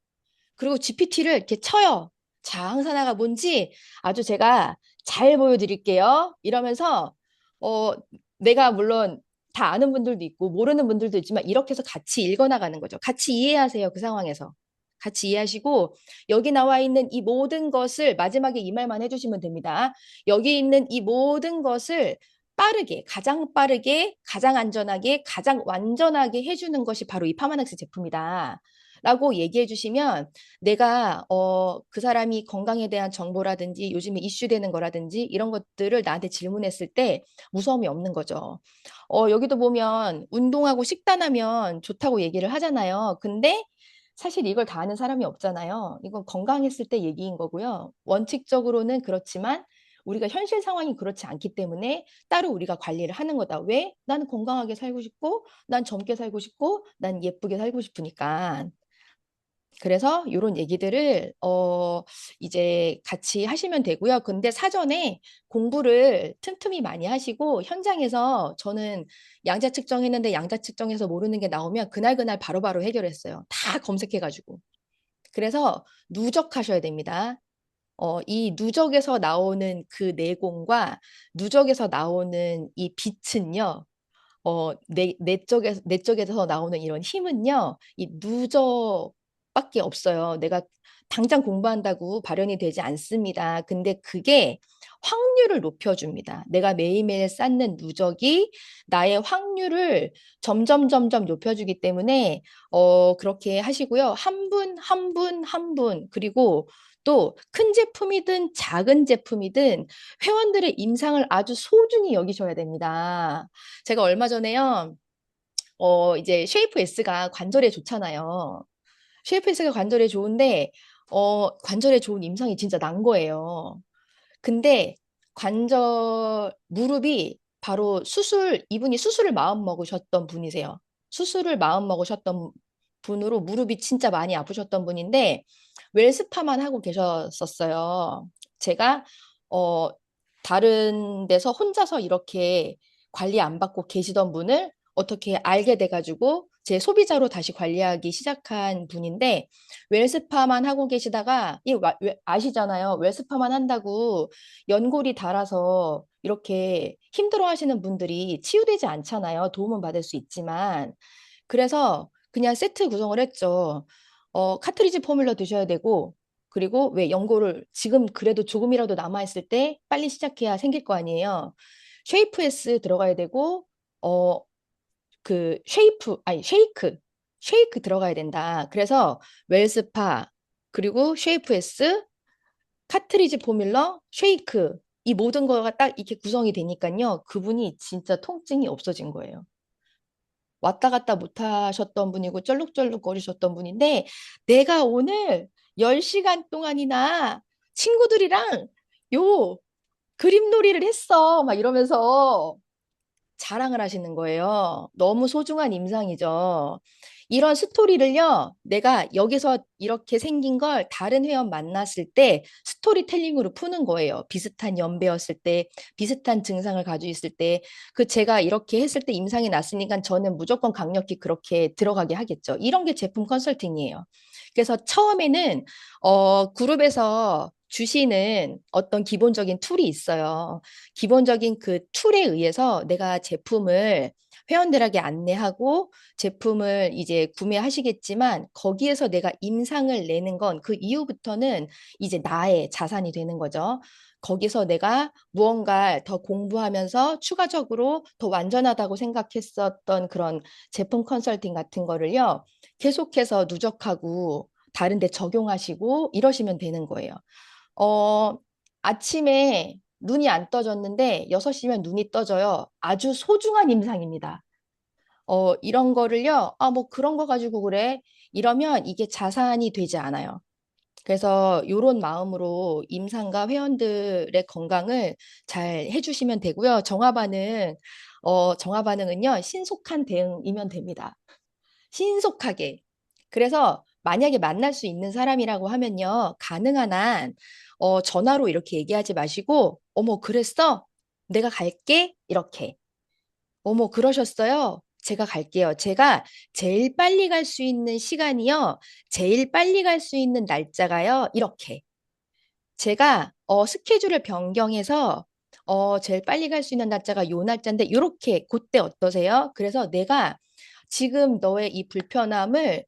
그리고 GPT를 이렇게 쳐요. 자, 항산화가 뭔지 아주 제가 잘 보여드릴게요. 이러면서 어, 내가 물론 다 아는 분들도 있고 모르는 분들도 있지만 이렇게 해서 같이 읽어나가는 거죠. 같이 이해하세요. 그 상황에서. 같이 이해하시고 여기 나와 있는 이 모든 것을 마지막에 이 말만 해주시면 됩니다. 여기 있는 이 모든 것을 빠르게, 가장 빠르게, 가장 안전하게, 가장 완전하게 해주는 것이 바로 이 파마넥스 제품이다. 라고 얘기해 주시면 내가 그 사람이 건강에 대한 정보라든지 요즘에 이슈되는 거라든지 이런 것들을 나한테 질문했을 때 무서움이 없는 거죠. 여기도 보면 운동하고 식단하면 좋다고 얘기를 하잖아요. 근데 사실 이걸 다 아는 사람이 없잖아요. 이건 건강했을 때 얘기인 거고요. 원칙적으로는 그렇지만 우리가 현실 상황이 그렇지 않기 때문에 따로 우리가 관리를 하는 거다. 왜? 나는 건강하게 살고 싶고, 난 젊게 살고 싶고, 난 예쁘게 살고 싶으니까. 그래서 이런 얘기들을 이제 같이 하시면 되고요. 근데 사전에 공부를 틈틈이 많이 하시고 현장에서 저는 양자 측정했는데 양자 측정해서 모르는 게 나오면 그날 바로바로 해결했어요. 다 검색해가지고. 그래서 누적하셔야 됩니다. 이 누적에서 나오는 그 내공과 누적에서 나오는 이 빛은요. 내 쪽에서 나오는 이런 힘은요, 이 누적밖에 없어요. 내가 당장 공부한다고 발현이 되지 않습니다. 근데 그게 확률을 높여줍니다. 내가 매일매일 쌓는 누적이 나의 확률을 점점 높여주기 때문에 그렇게 하시고요. 한 분, 그리고 또 큰 제품이든 작은 제품이든 회원들의 임상을 아주 소중히 여기셔야 됩니다. 제가 얼마 전에요, 이제 쉐이프 S가 관절에 좋잖아요. 쉐이프 S가 관절에 좋은데, 관절에 좋은 임상이 진짜 난 거예요. 근데 무릎이 바로 이분이 수술을 마음 먹으셨던 분이세요. 수술을 마음 먹으셨던 분으로 무릎이 진짜 많이 아프셨던 분인데, 웰스파만 하고 계셨었어요. 제가, 어, 다른 데서 혼자서 이렇게 관리 안 받고 계시던 분을 어떻게 알게 돼가지고 제 소비자로 다시 관리하기 시작한 분인데, 웰스파만 하고 계시다가 아시잖아요. 웰스파만 한다고 연골이 닳아서 이렇게 힘들어 하시는 분들이 치유되지 않잖아요. 도움은 받을 수 있지만. 그래서 그냥 세트 구성을 했죠. 카트리지 포뮬러 드셔야 되고, 그리고 왜 연골을 지금 그래도 조금이라도 남아있을 때 빨리 시작해야 생길 거 아니에요. 쉐이프 S 들어가야 되고, 어, 쉐이크 들어가야 된다. 그래서 웰스파, 그리고 쉐이프 S, 카트리지 포뮬러, 쉐이크, 이 모든 거가 딱 이렇게 구성이 되니까요. 그분이 진짜 통증이 없어진 거예요. 왔다 갔다 못 하셨던 분이고 쩔룩쩔룩 거리셨던 분인데, 내가 오늘 10시간 동안이나 친구들이랑 요 그림놀이를 했어. 막 이러면서 자랑을 하시는 거예요. 너무 소중한 임상이죠. 이런 스토리를요, 내가 여기서 이렇게 생긴 걸 다른 회원 만났을 때 스토리텔링으로 푸는 거예요. 비슷한 연배였을 때, 비슷한 증상을 가지고 있을 때, 제가 이렇게 했을 때 임상이 났으니까 저는 무조건 강력히 그렇게 들어가게 하겠죠. 이런 게 제품 컨설팅이에요. 그래서 처음에는, 그룹에서 주시는 어떤 기본적인 툴이 있어요. 기본적인 그 툴에 의해서 내가 제품을 회원들에게 안내하고 제품을 이제 구매하시겠지만, 거기에서 내가 임상을 내는 건 그 이후부터는 이제 나의 자산이 되는 거죠. 거기서 내가 무언가 더 공부하면서 추가적으로 더 완전하다고 생각했었던 그런 제품 컨설팅 같은 거를요, 계속해서 누적하고 다른 데 적용하시고 이러시면 되는 거예요. 어, 아침에 눈이 안 떠졌는데 6시면 눈이 떠져요. 아주 소중한 임상입니다. 이런 거를요, 뭐 그런 거 가지고 그래. 이러면 이게 자산이 되지 않아요. 그래서 이런 마음으로 임상과 회원들의 건강을 잘 해주시면 되고요. 정화 반응은요, 신속한 대응이면 됩니다. 신속하게. 그래서 만약에 만날 수 있는 사람이라고 하면요, 가능한 한 전화로 이렇게 얘기하지 마시고, 어머, 그랬어? 내가 갈게? 이렇게. 어머, 그러셨어요? 제가 갈게요. 제가 제일 빨리 갈 수 있는 시간이요. 제일 빨리 갈 수 있는 날짜가요. 이렇게. 제가 스케줄을 변경해서 제일 빨리 갈 수 있는 날짜가 요 날짜인데 요렇게 그때 어떠세요? 그래서 내가 지금 너의 이 불편함을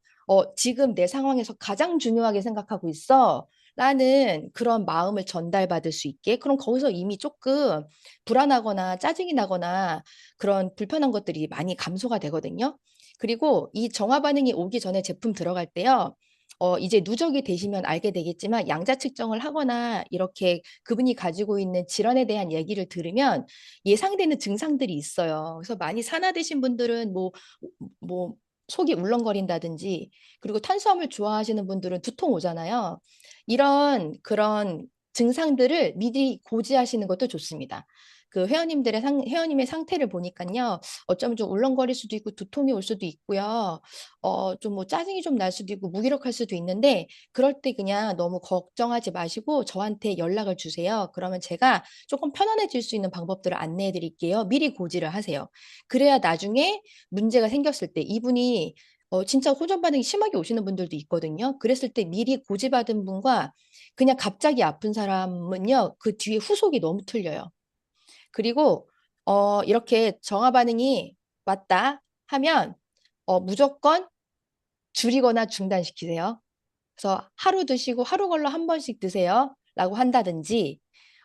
지금 내 상황에서 가장 중요하게 생각하고 있어. 라는 그런 마음을 전달받을 수 있게. 그럼 거기서 이미 조금 불안하거나 짜증이 나거나 그런 불편한 것들이 많이 감소가 되거든요. 그리고 이 정화 반응이 오기 전에 제품 들어갈 때요. 이제 누적이 되시면 알게 되겠지만 양자 측정을 하거나 이렇게 그분이 가지고 있는 질환에 대한 얘기를 들으면 예상되는 증상들이 있어요. 그래서 많이 산화되신 분들은 뭐 속이 울렁거린다든지, 그리고 탄수화물 좋아하시는 분들은 두통 오잖아요. 이런 그런 증상들을 미리 고지하시는 것도 좋습니다. 회원님의 상태를 보니까요, 어쩌면 좀 울렁거릴 수도 있고 두통이 올 수도 있고요. 좀 뭐 짜증이 좀 날 수도 있고 무기력할 수도 있는데, 그럴 때 그냥 너무 걱정하지 마시고 저한테 연락을 주세요. 그러면 제가 조금 편안해질 수 있는 방법들을 안내해 드릴게요. 미리 고지를 하세요. 그래야 나중에 문제가 생겼을 때 이분이 진짜 호전 반응이 심하게 오시는 분들도 있거든요. 그랬을 때 미리 고지받은 분과 그냥 갑자기 아픈 사람은요, 그 뒤에 후속이 너무 틀려요. 그리고 이렇게 정화 반응이 왔다 하면 무조건 줄이거나 중단시키세요. 그래서 하루 드시고 하루 걸러 한 번씩 드세요. 라고 한다든지,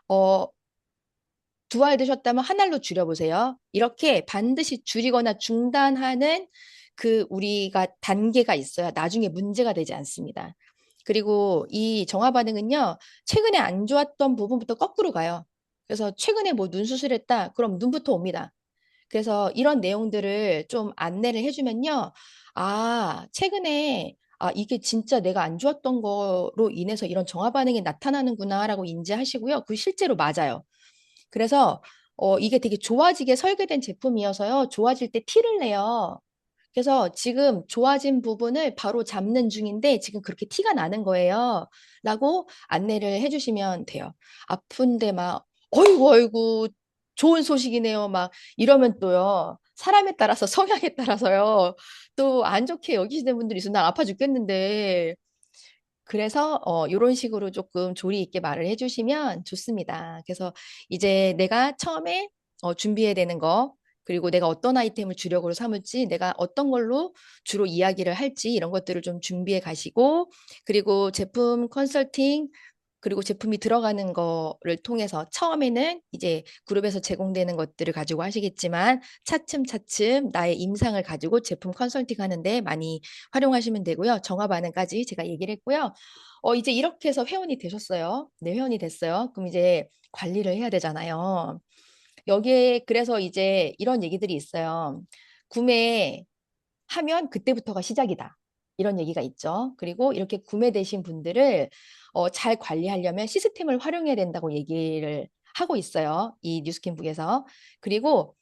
어, 2알 드셨다면 한 알로 줄여보세요. 이렇게 반드시 줄이거나 중단하는 우리가 단계가 있어야 나중에 문제가 되지 않습니다. 그리고 이 정화 반응은요, 최근에 안 좋았던 부분부터 거꾸로 가요. 그래서 최근에 뭐 눈 수술했다. 그럼 눈부터 옵니다. 그래서 이런 내용들을 좀 안내를 해주면요. 아, 최근에 아, 이게 진짜 내가 안 좋았던 거로 인해서 이런 정화 반응이 나타나는구나라고 인지하시고요. 그 실제로 맞아요. 그래서 이게 되게 좋아지게 설계된 제품이어서요. 좋아질 때 티를 내요. 그래서 지금 좋아진 부분을 바로 잡는 중인데 지금 그렇게 티가 나는 거예요. 라고 안내를 해주시면 돼요. 아픈데 막, 어이구, 어이구, 좋은 소식이네요. 막 이러면 또요. 사람에 따라서 성향에 따라서요. 또 안 좋게 여기시는 분들이 있어. 난 아파 죽겠는데. 그래서 이런 식으로 조금 조리 있게 말을 해주시면 좋습니다. 그래서 이제 내가 처음에 준비해야 되는 거, 그리고 내가 어떤 아이템을 주력으로 삼을지, 내가 어떤 걸로 주로 이야기를 할지 이런 것들을 좀 준비해 가시고, 그리고 제품 컨설팅, 그리고 제품이 들어가는 거를 통해서 처음에는 이제 그룹에서 제공되는 것들을 가지고 하시겠지만 차츰차츰 나의 임상을 가지고 제품 컨설팅 하는데 많이 활용하시면 되고요. 정화 반응까지 제가 얘기를 했고요. 이제 이렇게 해서 회원이 되셨어요. 네, 회원이 됐어요. 그럼 이제 관리를 해야 되잖아요. 여기에 그래서 이제 이런 얘기들이 있어요. 구매하면 그때부터가 시작이다. 이런 얘기가 있죠. 그리고 이렇게 구매되신 분들을 잘 관리하려면 시스템을 활용해야 된다고 얘기를 하고 있어요. 이 뉴스캠북에서. 그리고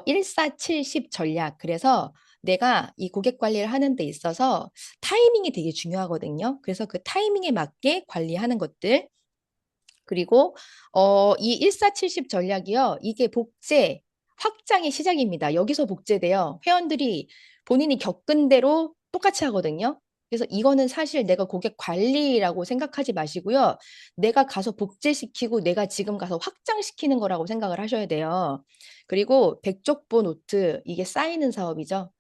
1470 전략. 그래서 내가 이 고객 관리를 하는 데 있어서 타이밍이 되게 중요하거든요. 그래서 그 타이밍에 맞게 관리하는 것들. 그리고 이 1470 전략이요. 이게 복제 확장의 시작입니다. 여기서 복제돼요. 회원들이 본인이 겪은 대로 똑같이 하거든요. 그래서 이거는 사실 내가 고객 관리라고 생각하지 마시고요. 내가 가서 복제시키고 내가 지금 가서 확장시키는 거라고 생각을 하셔야 돼요. 그리고 백족보 노트, 이게 쌓이는 사업이죠.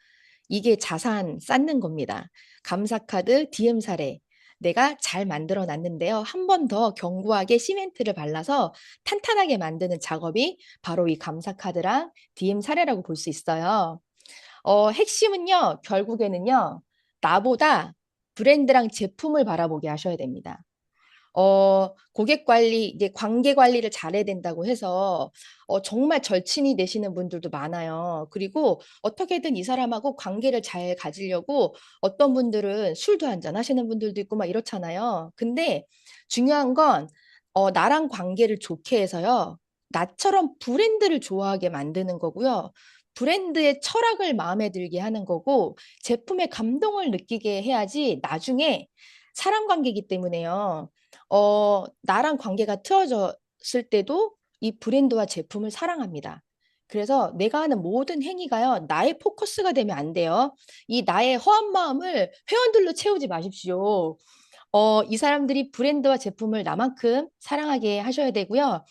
이게 자산 쌓는 겁니다. 감사카드, DM 사례. 내가 잘 만들어 놨는데요. 한 번 더 견고하게 시멘트를 발라서 탄탄하게 만드는 작업이 바로 이 감사카드랑 DM 사례라고 볼 수 있어요. 핵심은요, 결국에는요, 나보다 브랜드랑 제품을 바라보게 하셔야 됩니다. 고객 관리, 이제 관계 관리를 잘해야 된다고 해서 정말 절친이 되시는 분들도 많아요. 그리고 어떻게든 이 사람하고 관계를 잘 가지려고 어떤 분들은 술도 한잔 하시는 분들도 있고 막 이렇잖아요. 근데 중요한 건 나랑 관계를 좋게 해서요. 나처럼 브랜드를 좋아하게 만드는 거고요. 브랜드의 철학을 마음에 들게 하는 거고 제품의 감동을 느끼게 해야지 나중에 사람 관계이기 때문에요. 나랑 관계가 틀어졌을 때도 이 브랜드와 제품을 사랑합니다. 그래서 내가 하는 모든 행위가요, 나의 포커스가 되면 안 돼요. 이 나의 허한 마음을 회원들로 채우지 마십시오. 이 사람들이 브랜드와 제품을 나만큼 사랑하게 하셔야 되고요.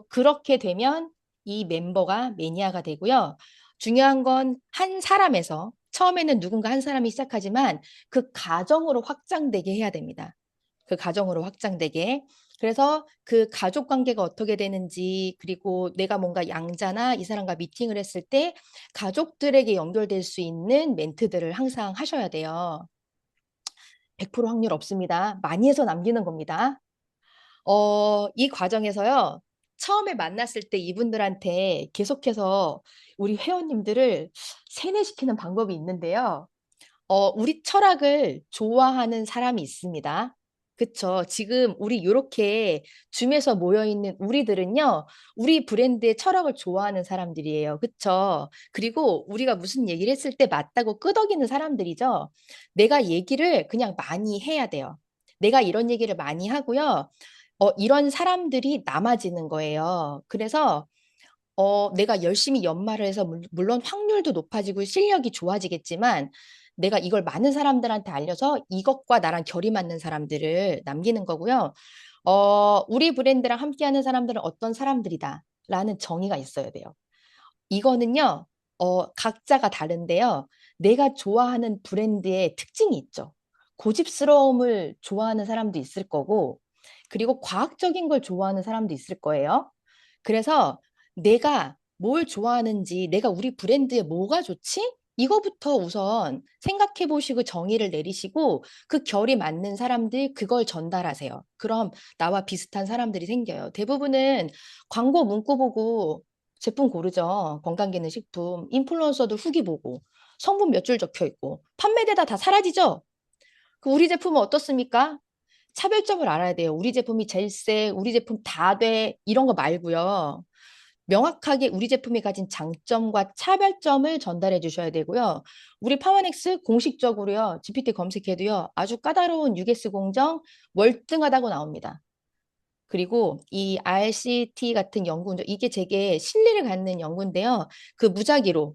그렇게 되면 이 멤버가 매니아가 되고요. 중요한 건 한 사람에서 처음에는 누군가 한 사람이 시작하지만 그 가정으로 확장되게 해야 됩니다. 그 가정으로 확장되게. 그래서 그 가족 관계가 어떻게 되는지, 그리고 내가 뭔가 양자나 이 사람과 미팅을 했을 때 가족들에게 연결될 수 있는 멘트들을 항상 하셔야 돼요. 100% 확률 없습니다. 많이 해서 남기는 겁니다. 이 과정에서요, 처음에 만났을 때 이분들한테 계속해서 우리 회원님들을 세뇌시키는 방법이 있는데요. 우리 철학을 좋아하는 사람이 있습니다. 그쵸. 지금 우리 이렇게 줌에서 모여있는 우리들은요, 우리 브랜드의 철학을 좋아하는 사람들이에요. 그쵸. 그리고 우리가 무슨 얘기를 했을 때 맞다고 끄덕이는 사람들이죠. 내가 얘기를 그냥 많이 해야 돼요. 내가 이런 얘기를 많이 하고요. 이런 사람들이 남아지는 거예요. 그래서 내가 열심히 연말을 해서 물론 확률도 높아지고 실력이 좋아지겠지만 내가 이걸 많은 사람들한테 알려서 이것과 나랑 결이 맞는 사람들을 남기는 거고요. 우리 브랜드랑 함께하는 사람들은 어떤 사람들이다 라는 정의가 있어야 돼요. 이거는요, 각자가 다른데요. 내가 좋아하는 브랜드의 특징이 있죠. 고집스러움을 좋아하는 사람도 있을 거고, 그리고 과학적인 걸 좋아하는 사람도 있을 거예요. 그래서 내가 뭘 좋아하는지, 내가 우리 브랜드에 뭐가 좋지? 이거부터 우선 생각해 보시고 정의를 내리시고 그 결이 맞는 사람들 그걸 전달하세요. 그럼 나와 비슷한 사람들이 생겨요. 대부분은 광고 문구 보고 제품 고르죠. 건강기능 식품. 인플루언서도 후기 보고 성분 몇 줄 적혀 있고 판매되다 다 사라지죠. 그 우리 제품은 어떻습니까? 차별점을 알아야 돼요. 우리 제품이 제일 세, 우리 제품 다 돼, 이런 거 말고요. 명확하게 우리 제품이 가진 장점과 차별점을 전달해 주셔야 되고요. 우리 파워넥스 공식적으로요. GPT 검색해도요. 아주 까다로운 UX 공정 월등하다고 나옵니다. 그리고 이 RCT 같은 연구, 이게 되게 신뢰를 갖는 연구인데요. 그 무작위로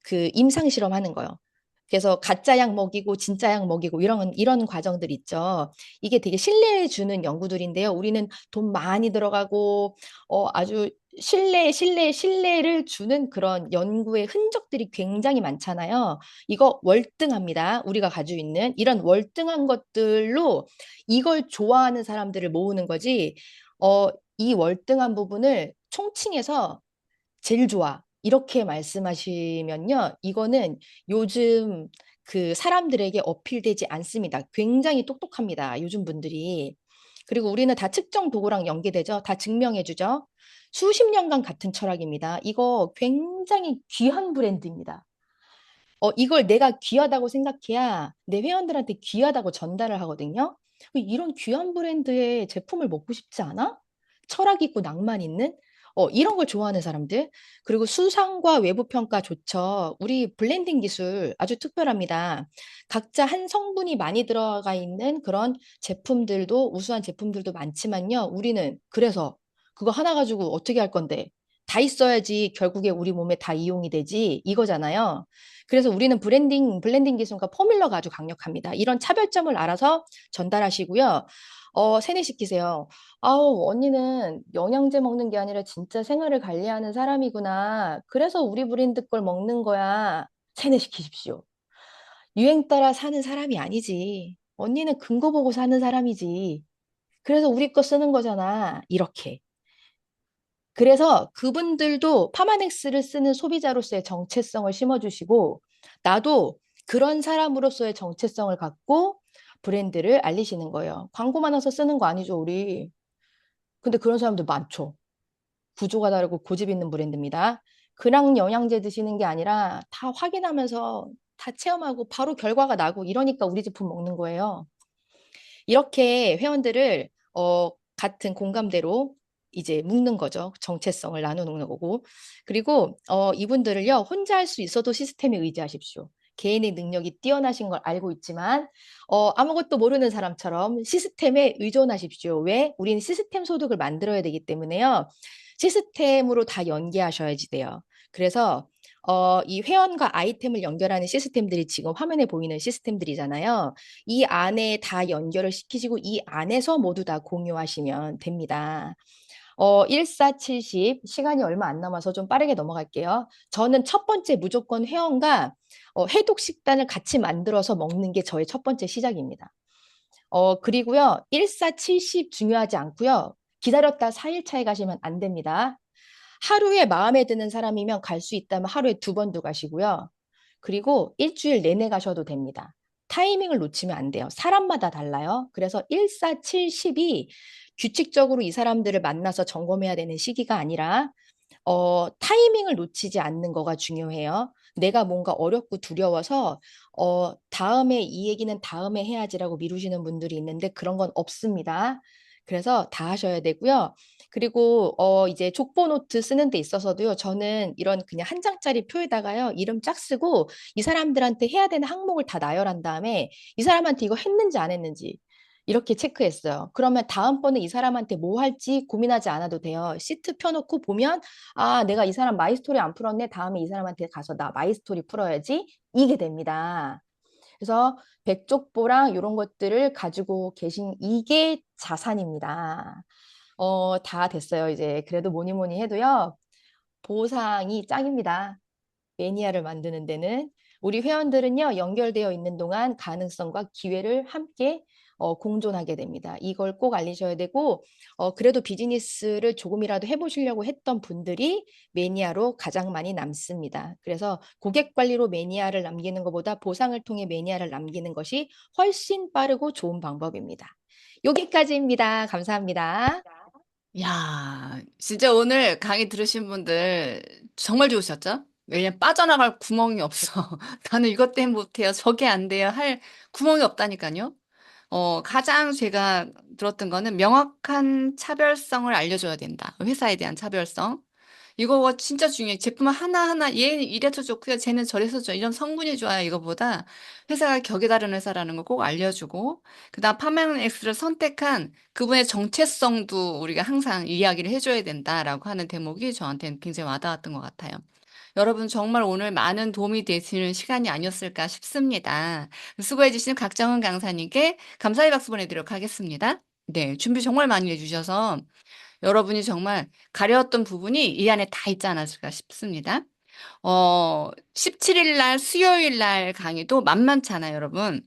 그 임상 실험하는 거요. 그래서 가짜 약 먹이고 진짜 약 먹이고 이런 과정들 있죠. 이게 되게 신뢰 주는 연구들인데요. 우리는 돈 많이 들어가고 아주 신뢰를 주는 그런 연구의 흔적들이 굉장히 많잖아요. 이거 월등합니다. 우리가 가지고 있는 이런 월등한 것들로 이걸 좋아하는 사람들을 모으는 거지. 이 월등한 부분을 총칭해서 제일 좋아. 이렇게 말씀하시면요. 이거는 요즘 그 사람들에게 어필되지 않습니다. 굉장히 똑똑합니다. 요즘 분들이. 그리고 우리는 다 측정 도구랑 연계되죠. 다 증명해주죠. 수십 년간 같은 철학입니다. 이거 굉장히 귀한 브랜드입니다. 이걸 내가 귀하다고 생각해야 내 회원들한테 귀하다고 전달을 하거든요. 이런 귀한 브랜드의 제품을 먹고 싶지 않아? 철학 있고 낭만 있는? 이런 걸 좋아하는 사람들. 그리고 수상과 외부 평가 좋죠. 우리 블렌딩 기술 아주 특별합니다. 각자 한 성분이 많이 들어가 있는 그런 제품들도 우수한 제품들도 많지만요. 우리는 그래서 그거 하나 가지고 어떻게 할 건데? 다 있어야지 결국에 우리 몸에 다 이용이 되지 이거잖아요. 그래서 우리는 블렌딩 기술과 포뮬러가 아주 강력합니다. 이런 차별점을 알아서 전달하시고요. 세뇌시키세요. 아우, 언니는 영양제 먹는 게 아니라 진짜 생활을 관리하는 사람이구나. 그래서 우리 브랜드 걸 먹는 거야. 세뇌시키십시오. 유행 따라 사는 사람이 아니지. 언니는 근거 보고 사는 사람이지. 그래서 우리 거 쓰는 거잖아. 이렇게. 그래서 그분들도 파마넥스를 쓰는 소비자로서의 정체성을 심어주시고, 나도 그런 사람으로서의 정체성을 갖고 브랜드를 알리시는 거예요. 광고만 와서 쓰는 거 아니죠, 우리. 근데 그런 사람들 많죠. 구조가 다르고 고집 있는 브랜드입니다. 그냥 영양제 드시는 게 아니라 다 확인하면서 다 체험하고 바로 결과가 나고 이러니까 우리 제품 먹는 거예요. 이렇게 회원들을 같은 공감대로 이제 묶는 거죠. 정체성을 나누는 거고. 그리고 이분들을요. 혼자 할 수 있어도 시스템에 의지하십시오. 개인의 능력이 뛰어나신 걸 알고 있지만 아무것도 모르는 사람처럼 시스템에 의존하십시오. 왜? 우리는 시스템 소득을 만들어야 되기 때문에요. 시스템으로 다 연계하셔야지 돼요. 그래서 이 회원과 아이템을 연결하는 시스템들이 지금 화면에 보이는 시스템들이잖아요. 이 안에 다 연결을 시키시고 이 안에서 모두 다 공유하시면 됩니다. 1470 시간이 얼마 안 남아서 좀 빠르게 넘어갈게요. 저는 첫 번째 무조건 회원과 해독 식단을 같이 만들어서 먹는 게 저의 첫 번째 시작입니다. 그리고요. 1470 중요하지 않고요. 기다렸다 4일차에 가시면 안 됩니다. 하루에 마음에 드는 사람이면 갈 수 있다면 하루에 2번도 가시고요. 그리고 일주일 내내 가셔도 됩니다. 타이밍을 놓치면 안 돼요. 사람마다 달라요. 그래서 1470이 규칙적으로 이 사람들을 만나서 점검해야 되는 시기가 아니라 타이밍을 놓치지 않는 거가 중요해요. 내가 뭔가 어렵고 두려워서 다음에 이 얘기는 다음에 해야지라고 미루시는 분들이 있는데 그런 건 없습니다. 그래서 다 하셔야 되고요. 그리고 이제 족보 노트 쓰는 데 있어서도요. 저는 이런 그냥 한 장짜리 표에다가요. 이름 쫙 쓰고 이 사람들한테 해야 되는 항목을 다 나열한 다음에 이 사람한테 이거 했는지 안 했는지 이렇게 체크했어요. 그러면 다음번에 이 사람한테 뭐 할지 고민하지 않아도 돼요. 시트 펴놓고 보면 아, 내가 이 사람 마이스토리 안 풀었네. 다음에 이 사람한테 가서 나 마이스토리 풀어야지. 이게 됩니다. 그래서 백족보랑 이런 것들을 가지고 계신 이게 자산입니다. 다 됐어요. 이제 그래도 뭐니 뭐니 해도요. 보상이 짱입니다. 매니아를 만드는 데는 우리 회원들은요. 연결되어 있는 동안 가능성과 기회를 함께 공존하게 됩니다. 이걸 꼭 알리셔야 되고 그래도 비즈니스를 조금이라도 해보시려고 했던 분들이 매니아로 가장 많이 남습니다. 그래서 고객 관리로 매니아를 남기는 것보다 보상을 통해 매니아를 남기는 것이 훨씬 빠르고 좋은 방법입니다. 여기까지입니다. 감사합니다.
야, 진짜 오늘 강의 들으신 분들 정말 좋으셨죠? 왜냐면 빠져나갈 구멍이 없어. 나는 이것 때문에 못해요. 저게 안 돼요. 할 구멍이 없다니까요. 가장 제가 들었던 거는 명확한 차별성을 알려줘야 된다. 회사에 대한 차별성. 이거 진짜 중요해. 제품 하나하나 얘는 이래서 좋고요. 쟤는 저래서 좋아. 이런 성분이 좋아요. 이거보다 회사가 격이 다른 회사라는 거 꼭 알려주고 그다음 파마엑스를 선택한 그분의 정체성도 우리가 항상 이야기를 해줘야 된다라고 하는 대목이 저한테는 굉장히 와닿았던 것 같아요. 여러분 정말 오늘 많은 도움이 되시는 시간이 아니었을까 싶습니다. 수고해주신 각정은 강사님께 감사의 박수 보내드리도록 하겠습니다. 네, 준비 정말 많이 해주셔서 여러분이 정말 가려웠던 부분이 이 안에 다 있지 않았을까 싶습니다. 17일 날 수요일 날 강의도 만만치 않아요, 여러분.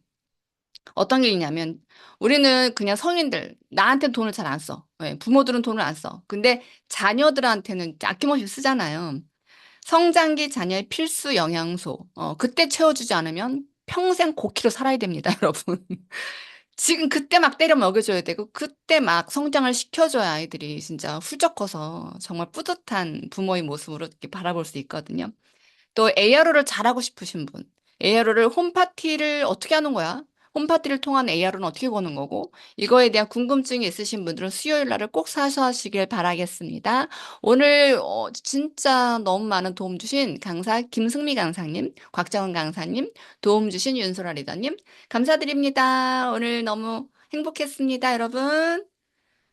어떤 게 있냐면 우리는 그냥 성인들 나한테 돈을 잘 안 써. 예, 부모들은 돈을 안 써. 근데 자녀들한테는 아낌없이 쓰잖아요. 성장기 자녀의 필수 영양소. 그때 채워주지 않으면 평생 고키로 살아야 됩니다, 여러분. 지금 그때 막 때려 먹여줘야 되고, 그때 막 성장을 시켜줘야 아이들이 진짜 훌쩍 커서 정말 뿌듯한 부모의 모습으로 이렇게 바라볼 수 있거든요. 또 ARO를 잘하고 싶으신 분. ARO를 홈파티를 어떻게 하는 거야? 홈파티를 통한 ARO는 어떻게 거는 거고? 이거에 대한 궁금증이 있으신 분들은 수요일 날을 꼭 사셔시길 바라겠습니다. 오늘 진짜 너무 많은 도움 주신 강사 김승미 강사님, 곽정은 강사님, 도움 주신 윤소라 리더님 감사드립니다. 오늘 너무 행복했습니다, 여러분.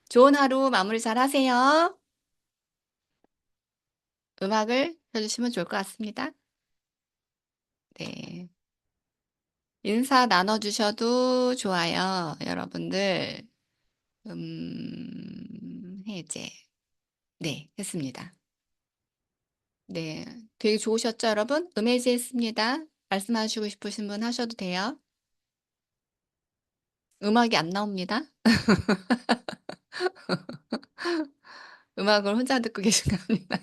좋은 하루 마무리 잘 하세요. 음악을 켜주시면 좋을 것 같습니다. 네. 인사 나눠주셔도 좋아요. 여러분들, 해제. 네, 했습니다. 네. 되게 좋으셨죠, 여러분? 해제 했습니다. 말씀하시고 싶으신 분 하셔도 돼요. 음악이 안 나옵니다. 음악을 혼자 듣고 계신 겁니다.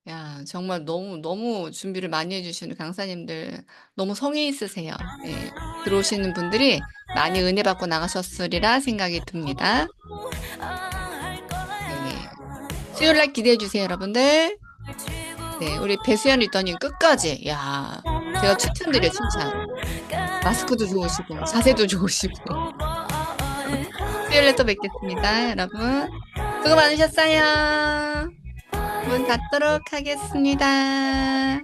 야, 정말 너무 준비를 많이 해주시는 강사님들 너무 성의 있으세요. 예, 들어오시는 분들이 많이 은혜 받고 나가셨으리라 생각이 듭니다. 네, 수요일 날 기대해 주세요, 여러분들. 네, 우리 배수연 리더님 끝까지. 야, 제가 추천드려요, 칭찬. 마스크도 좋으시고, 자세도 좋으시고. 수요일에 또 뵙겠습니다, 여러분. 수고 많으셨어요. 문 닫도록 하겠습니다.